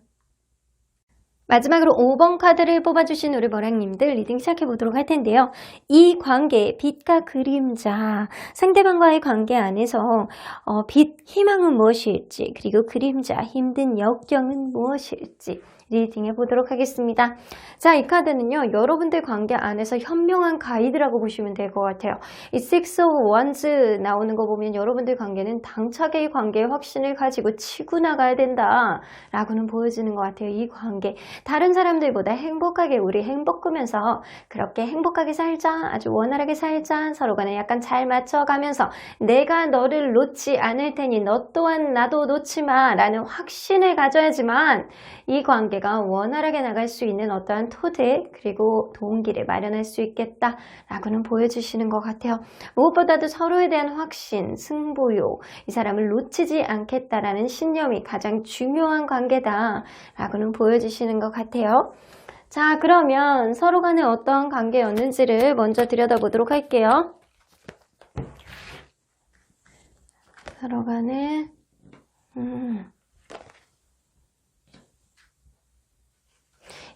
마지막으로 5번 카드를 뽑아주신 우리 머랑님들 리딩 시작해보도록 할 텐데요. 이 관계, 빛과 그림자, 상대방과의 관계 안에서 빛, 희망은 무엇일지, 그리고 그림자, 힘든 역경은 무엇일지, 리딩해 보도록 하겠습니다. 자, 이 카드는요, 여러분들 관계 안에서 현명한 가이드라고 보시면 될 것 같아요. 이 Six of Wands 나오는 거 보면 여러분들 관계는 당차게 이 관계의 확신을 가지고 치고 나가야 된다 라고는 보여지는 것 같아요. 이 관계, 다른 사람들보다 행복하게 우리 행복하면서 그렇게 행복하게 살자, 아주 원활하게 살자, 서로 간에 약간 잘 맞춰가면서 내가 너를 놓지 않을 테니 너 또한 나도 놓지 마 라는 확신을 가져야지만 이 관계가 원활하게 나갈 수 있는 어떠한 토대 그리고 동기를 마련할 수 있겠다 라고는 보여주시는 것 같아요. 무엇보다도 서로에 대한 확신, 승부욕, 이 사람을 놓치지 않겠다라는 신념이 가장 중요한 관계다 라고는 보여주시는 것 같아요. 자, 그러면 서로 간에 어떠한 관계였는지를 먼저 들여다보도록 할게요. 서로 간에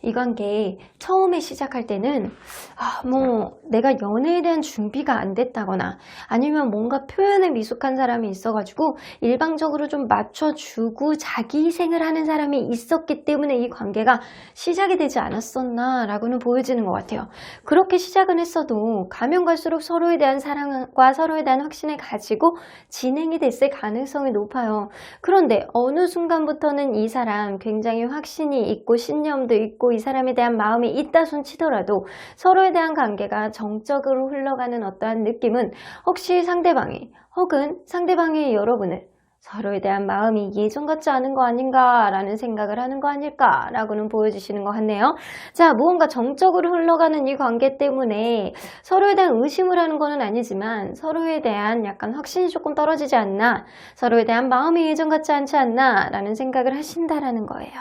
이 관계 처음에 시작할 때는 내가 연애에 대한 준비가 안 됐다거나 아니면 뭔가 표현에 미숙한 사람이 있어가지고 일방적으로 좀 맞춰주고 자기 희생을 하는 사람이 있었기 때문에 이 관계가 시작이 되지 않았었나 라고는 보여지는 것 같아요. 그렇게 시작은 했어도 가면 갈수록 서로에 대한 사랑과 서로에 대한 확신을 가지고 진행이 됐을 가능성이 높아요. 그런데 어느 순간부터는 이 사람 굉장히 확신이 있고 신념도 있고 이 사람에 대한 마음이 있다 손 치더라도 서로에 대한 관계가 정적으로 흘러가는 어떠한 느낌은 혹시 상대방이 혹은 상대방이 여러분을 서로에 대한 마음이 예전 같지 않은 거 아닌가 라는 생각을 하는 거 아닐까 라고는 보여주시는 것 같네요. 자, 무언가 정적으로 흘러가는 이 관계 때문에 서로에 대한 의심을 하는 거는 아니지만 서로에 대한 약간 확신이 조금 떨어지지 않나, 서로에 대한 마음이 예전 같지 않지 않나 라는 생각을 하신다라는 거예요.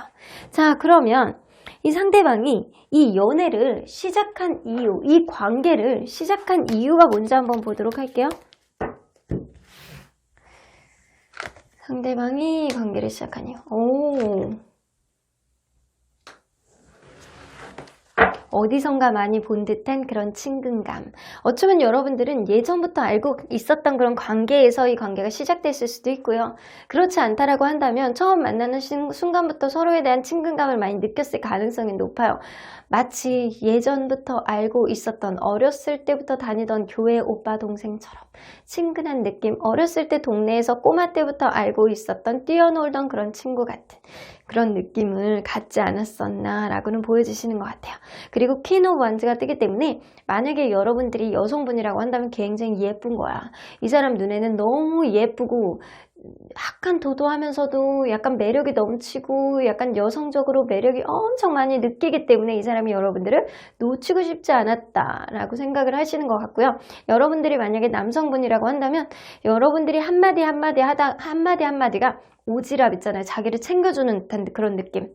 자, 그러면 이 상대방이 이 연애를 시작한 이유, 이 관계를 시작한 이유가 뭔지 한번 보도록 할게요. 상대방이 관계를 시작한 이유. 어디선가 많이 본 듯한 그런 친근감. 어쩌면 여러분들은 예전부터 알고 있었던 그런 관계에서 이 관계가 시작됐을 수도 있고요. 그렇지 않다라고 한다면 처음 만나는 순간부터 서로에 대한 친근감을 많이 느꼈을 가능성이 높아요. 마치 예전부터 알고 있었던 어렸을 때부터 다니던 교회 오빠 동생처럼 친근한 느낌, 어렸을 때 동네에서 꼬마 때부터 알고 있었던 뛰어놀던 그런 친구 같은 그런 느낌을 갖지 않았었나 라고는 보여주시는 것 같아요. 그리고 퀸 오브 완즈가 뜨기 때문에 만약에 여러분들이 여성분이라고 한다면 굉장히 예쁜 거야. 이 사람 눈에는 너무 예쁘고 약간 도도하면서도 약간 매력이 넘치고 약간 여성적으로 매력이 엄청 많이 느끼기 때문에 이 사람이 여러분들을 놓치고 싶지 않았다라고 생각을 하시는 것 같고요. 여러분들이 만약에 남성분이라고 한다면 여러분들이 한마디 한마디가 오지랖 있잖아요. 자기를 챙겨주는 듯한 그런 느낌.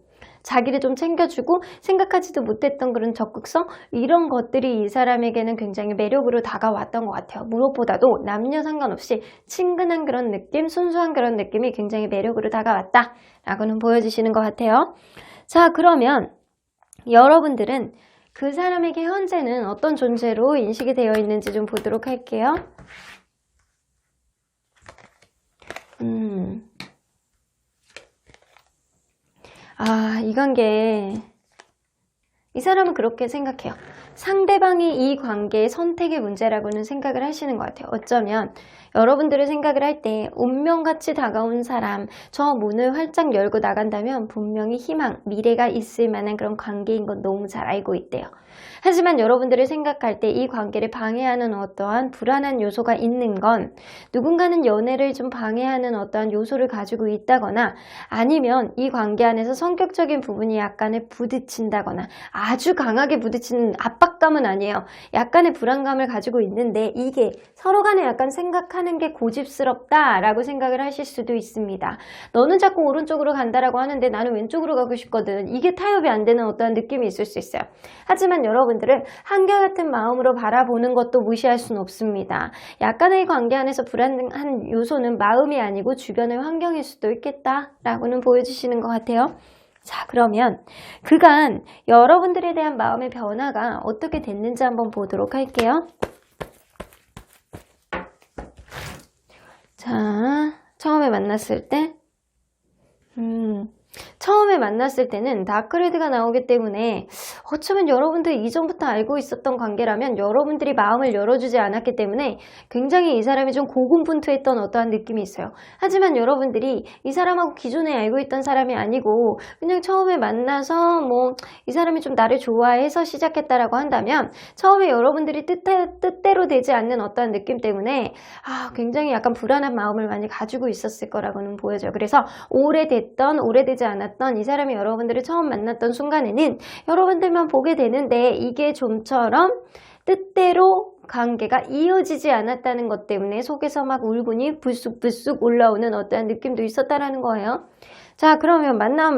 자기를 좀 챙겨주고 생각하지도 못했던 그런 적극성, 이런 것들이 이 사람에게는 굉장히 매력으로 다가왔던 것 같아요. 무엇보다도 남녀 상관없이 친근한 그런 느낌, 순수한 그런 느낌이 굉장히 매력으로 다가왔다 라고는 보여주시는 것 같아요. 자, 그러면 여러분들은 그 사람에게 현재는 어떤 존재로 인식이 되어 있는지 좀 보도록 할게요. 이 관계, 이 사람은 그렇게 생각해요. 상대방이 이 관계의 선택의 문제라고는 생각을 하시는 것 같아요. 어쩌면 여러분들의 생각을 할 때 운명같이 다가온 사람, 저 문을 활짝 열고 나간다면 분명히 희망, 미래가 있을 만한 그런 관계인 건 너무 잘 알고 있대요. 하지만 여러분들을 생각할 때 이 관계를 방해하는 어떠한 불안한 요소가 있는 건 누군가는 연애를 좀 방해하는 어떠한 요소를 가지고 있다거나 아니면 이 관계 안에서 성격적인 부분이 약간의 부딪힌다거나 아주 강하게 부딪히는 압박감은 아니에요. 약간의 불안감을 가지고 있는데 이게 서로 간에 약간 생각하는 게 고집스럽다라고 생각을 하실 수도 있습니다. 너는 자꾸 오른쪽으로 간다라고 하는데 나는 왼쪽으로 가고 싶거든. 이게 타협이 안 되는 어떠한 느낌이 있을 수 있어요. 하지만 여러분들은 한결같은 마음으로 바라보는 것도 무시할 수는 없습니다. 약간의 관계 안에서 불안한 요소는 마음이 아니고 주변의 환경일 수도 있겠다라고는 보여주시는 것 같아요. 자, 그러면 그간 여러분들에 대한 마음의 변화가 어떻게 됐는지 한번 보도록 할게요. 자, 처음에 만났을 때 처음에 만났을 때는 다크레드가 나오기 때문에 어쩌면 여러분들 이전부터 알고 있었던 관계라면 여러분들이 마음을 열어주지 않았기 때문에 굉장히 이 사람이 좀 고군분투했던 어떠한 느낌이 있어요. 하지만 여러분들이 이 사람하고 기존에 알고 있던 사람이 아니고 그냥 처음에 만나서 뭐 이 사람이 좀 나를 좋아해서 시작했다라고 한다면 처음에 여러분들이 뜻대로 되지 않는 어떠한 느낌 때문에 굉장히 약간 불안한 마음을 많이 가지고 있었을 거라고는 보여져요. 그래서 오래되지 않았던 이 사람이 여러분들을 처음 만났던 순간에는 여러분들만 보게 되는데 이게 좀처럼 뜻대로 관계가 이어지지 않았다는 것 때문에 속에서 막 울분이 불쑥불쑥 올라오는 어떠한 느낌도 있었다라는 거예요. 자, 그러면 만나면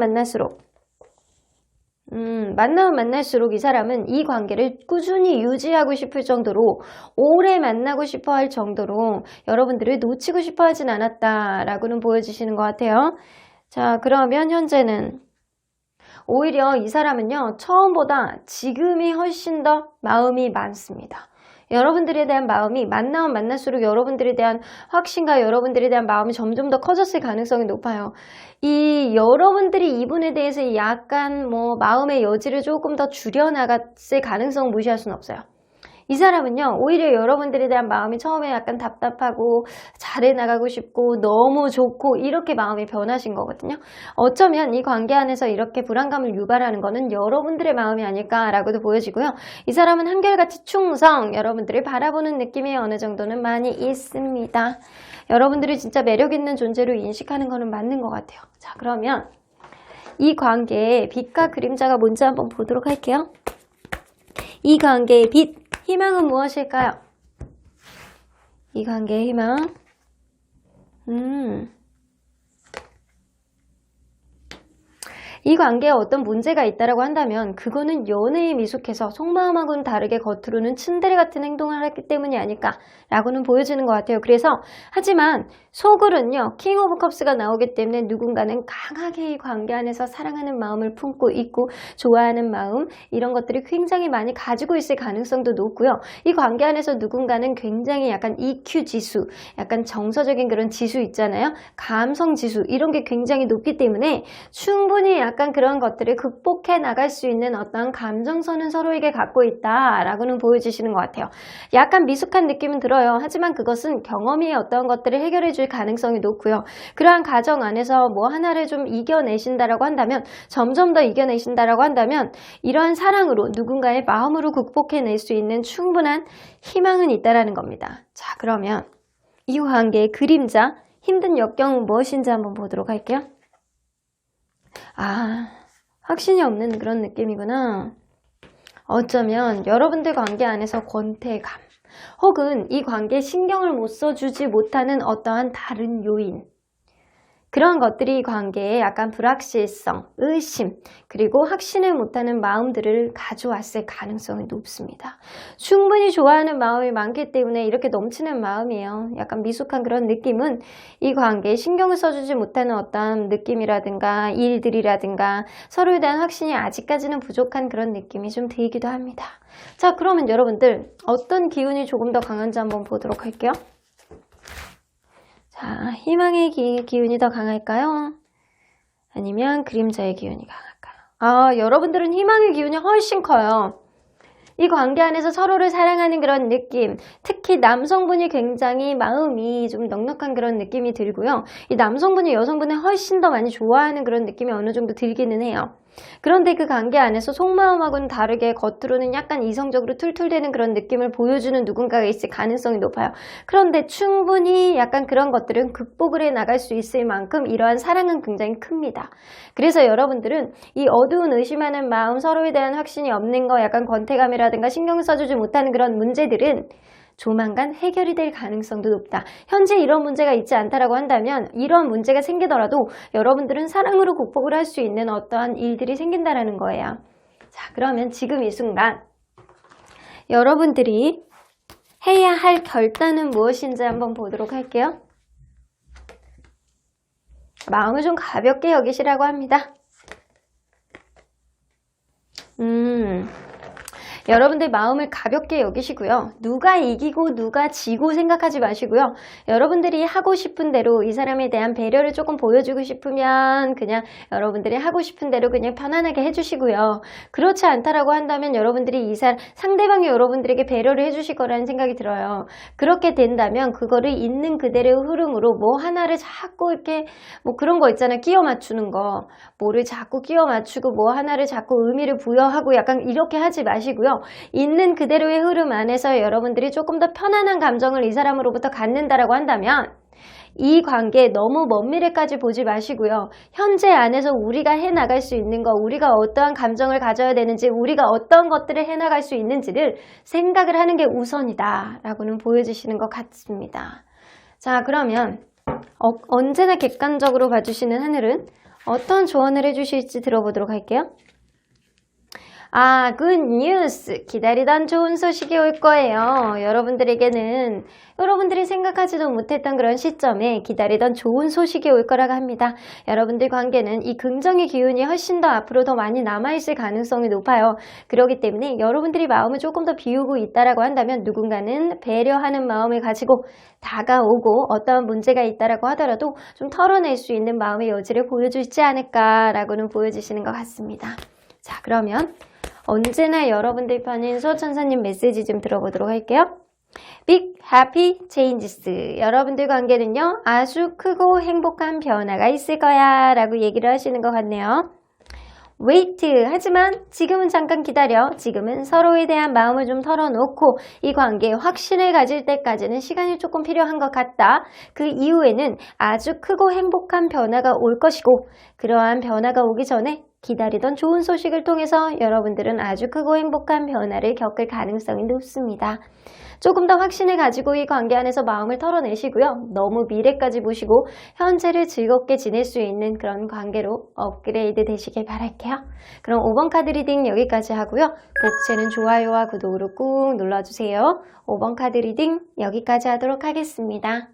만날수록 이 사람은 이 관계를 꾸준히 유지하고 싶을 정도로 오래 만나고 싶어 할 정도로 여러분들을 놓치고 싶어 하진 않았다라고는 보여지시는 것 같아요. 자, 그러면 현재는 오히려 이 사람은요, 처음보다 지금이 훨씬 더 마음이 많습니다. 여러분들에 대한 마음이 만나면 만날수록 여러분들에 대한 확신과 여러분들에 대한 마음이 점점 더 커졌을 가능성이 높아요. 이 여러분들이 이분에 대해서 약간 마음의 여지를 조금 더 줄여나갔을 가능성은 무시할 수는 없어요. 이 사람은요, 오히려 여러분들에 대한 마음이 처음에 약간 답답하고 잘해나가고 싶고 너무 좋고 이렇게 마음이 변하신 거거든요. 어쩌면 이 관계 안에서 이렇게 불안감을 유발하는 거는 여러분들의 마음이 아닐까라고도 보여지고요. 이 사람은 한결같이 충성, 여러분들을 바라보는 느낌이 어느 정도는 많이 있습니다. 여러분들이 진짜 매력 있는 존재로 인식하는 거는 맞는 것 같아요. 자, 그러면 이 관계의 빛과 그림자가 뭔지 한번 보도록 할게요. 이 관계의 빛, 희망은 무엇일까요? 이 관계의 희망. 이 관계에 어떤 문제가 있다라고 한다면 그거는 연애에 미숙해서 속마음하고는 다르게 겉으로는 츤데레 같은 행동을 했기 때문이 아닐까라고는 보여지는 것 같아요. 그래서 하지만 속으로는요, 킹 오브 컵스가 나오기 때문에 누군가는 강하게 이 관계 안에서 사랑하는 마음을 품고 있고 좋아하는 마음 이런 것들이 굉장히 많이 가지고 있을 가능성도 높고요. 이 관계 안에서 누군가는 굉장히 약간 EQ 지수, 약간 정서적인 그런 지수 있잖아요. 감성 지수 이런 게 굉장히 높기 때문에 충분히 약간 그런 것들을 극복해 나갈 수 있는 어떤 감정선은 서로에게 갖고 있다라고는 보여주시는 것 같아요. 약간 미숙한 느낌은 들어요. 하지만 그것은 경험이 어떤 것들을 해결해 줄 가능성이 높고요. 그러한 과정 안에서 하나를 좀 이겨내신다라고 한다면 점점 더 이겨내신다라고 한다면 이러한 사랑으로 누군가의 마음으로 극복해낼 수 있는 충분한 희망은 있다라는 겁니다. 자, 그러면 이 관계의 그림자, 힘든 역경은 무엇인지 한번 보도록 할게요. 확신이 없는 그런 느낌이구나. 어쩌면 여러분들 관계 안에서 권태감 혹은 이 관계에 신경을 못 써주지 못하는 어떠한 다른 요인 그런 것들이 관계에 약간 불확실성, 의심, 그리고 확신을 못하는 마음들을 가져왔을 가능성이 높습니다. 충분히 좋아하는 마음이 많기 때문에 이렇게 넘치는 마음이에요. 약간 미숙한 그런 느낌은 이 관계에 신경을 써주지 못하는 어떤 느낌이라든가 일들이라든가 서로에 대한 확신이 아직까지는 부족한 그런 느낌이 좀 들기도 합니다. 자, 그러면 여러분들 어떤 기운이 조금 더 강한지 한번 보도록 할게요. 자, 희망의 기운이 더 강할까요? 아니면 그림자의 기운이 강할까요? 여러분들은 희망의 기운이 훨씬 커요. 이 관계 안에서 서로를 사랑하는 그런 느낌, 특히 남성분이 굉장히 마음이 좀 넉넉한 그런 느낌이 들고요. 이 남성분이 여성분을 훨씬 더 많이 좋아하는 그런 느낌이 어느 정도 들기는 해요. 그런데 그 관계 안에서 속마음하고는 다르게 겉으로는 약간 이성적으로 툴툴대는 그런 느낌을 보여주는 누군가가 있을 가능성이 높아요. 그런데 충분히 약간 그런 것들은 극복을 해 나갈 수 있을 만큼 이러한 사랑은 굉장히 큽니다. 그래서 여러분들은 이 어두운 의심하는 마음, 서로에 대한 확신이 없는 거, 약간 권태감이라든가 신경을 써주지 못하는 그런 문제들은 조만간 해결이 될 가능성도 높다. 현재 이런 문제가 있지 않다라고 한다면 이런 문제가 생기더라도 여러분들은 사랑으로 극복을 할 수 있는 어떠한 일들이 생긴다라는 거예요. 자, 그러면 지금 이 순간 여러분들이 해야 할 결단은 무엇인지 한번 보도록 할게요. 마음을 좀 가볍게 여기시라고 합니다. 여러분들 마음을 가볍게 여기시고요. 누가 이기고 누가 지고 생각하지 마시고요. 여러분들이 하고 싶은 대로 이 사람에 대한 배려를 조금 보여주고 싶으면 그냥 여러분들이 하고 싶은 대로 그냥 편안하게 해주시고요. 그렇지 않다라고 한다면 여러분들이 상대방이 여러분들에게 배려를 해주실 거라는 생각이 들어요. 그렇게 된다면 그거를 있는 그대로의 흐름으로 뭐 하나를 자꾸 이렇게 뭐 그런 거 있잖아요. 끼워 맞추는 거. 뭐를 자꾸 끼워 맞추고 뭐 하나를 자꾸 의미를 부여하고 약간 이렇게 하지 마시고요. 있는 그대로의 흐름 안에서 여러분들이 조금 더 편안한 감정을 이 사람으로부터 갖는다라고 한다면 이 관계 너무 먼 미래까지 보지 마시고요. 현재 안에서 우리가 해나갈 수 있는 거, 우리가 어떠한 감정을 가져야 되는지, 우리가 어떤 것들을 해나갈 수 있는지를 생각을 하는 게 우선이다 라고는 보여주시는 것 같습니다. 자, 그러면 언제나 객관적으로 봐주시는 하늘은 어떤 조언을 해주실지 들어보도록 할게요. good news. 기다리던 좋은 소식이 올 거예요. 여러분들에게는 여러분들이 생각하지도 못했던 그런 시점에 기다리던 좋은 소식이 올 거라고 합니다. 여러분들 관계는 이 긍정의 기운이 훨씬 더 앞으로 더 많이 남아있을 가능성이 높아요. 그렇기 때문에 여러분들이 마음을 조금 더 비우고 있다라고 한다면 누군가는 배려하는 마음을 가지고 다가오고 어떠한 문제가 있다라고 하더라도 좀 털어낼 수 있는 마음의 여지를 보여주지 않을까라고는 보여주시는 것 같습니다. 자, 그러면 언제나 여러분들 편인 수호천사님 메시지 좀 들어보도록 할게요. Big Happy Changes. 여러분들 관계는요, 아주 크고 행복한 변화가 있을 거야 라고 얘기를 하시는 것 같네요. Wait. 하지만 지금은 잠깐 기다려. 지금은 서로에 대한 마음을 좀 털어놓고 이 관계에 확신을 가질 때까지는 시간이 조금 필요한 것 같다. 그 이후에는 아주 크고 행복한 변화가 올 것이고 그러한 변화가 오기 전에 기다리던 좋은 소식을 통해서 여러분들은 아주 크고 행복한 변화를 겪을 가능성이 높습니다. 조금 더 확신을 가지고 이 관계 안에서 마음을 털어내시고요. 너무 미래까지 보시고 현재를 즐겁게 지낼 수 있는 그런 관계로 업그레이드 되시길 바랄게요. 그럼 5번 카드 리딩 여기까지 하고요. 복채는 좋아요와 구독으로 꾹 눌러주세요. 5번 카드 리딩 여기까지 하도록 하겠습니다.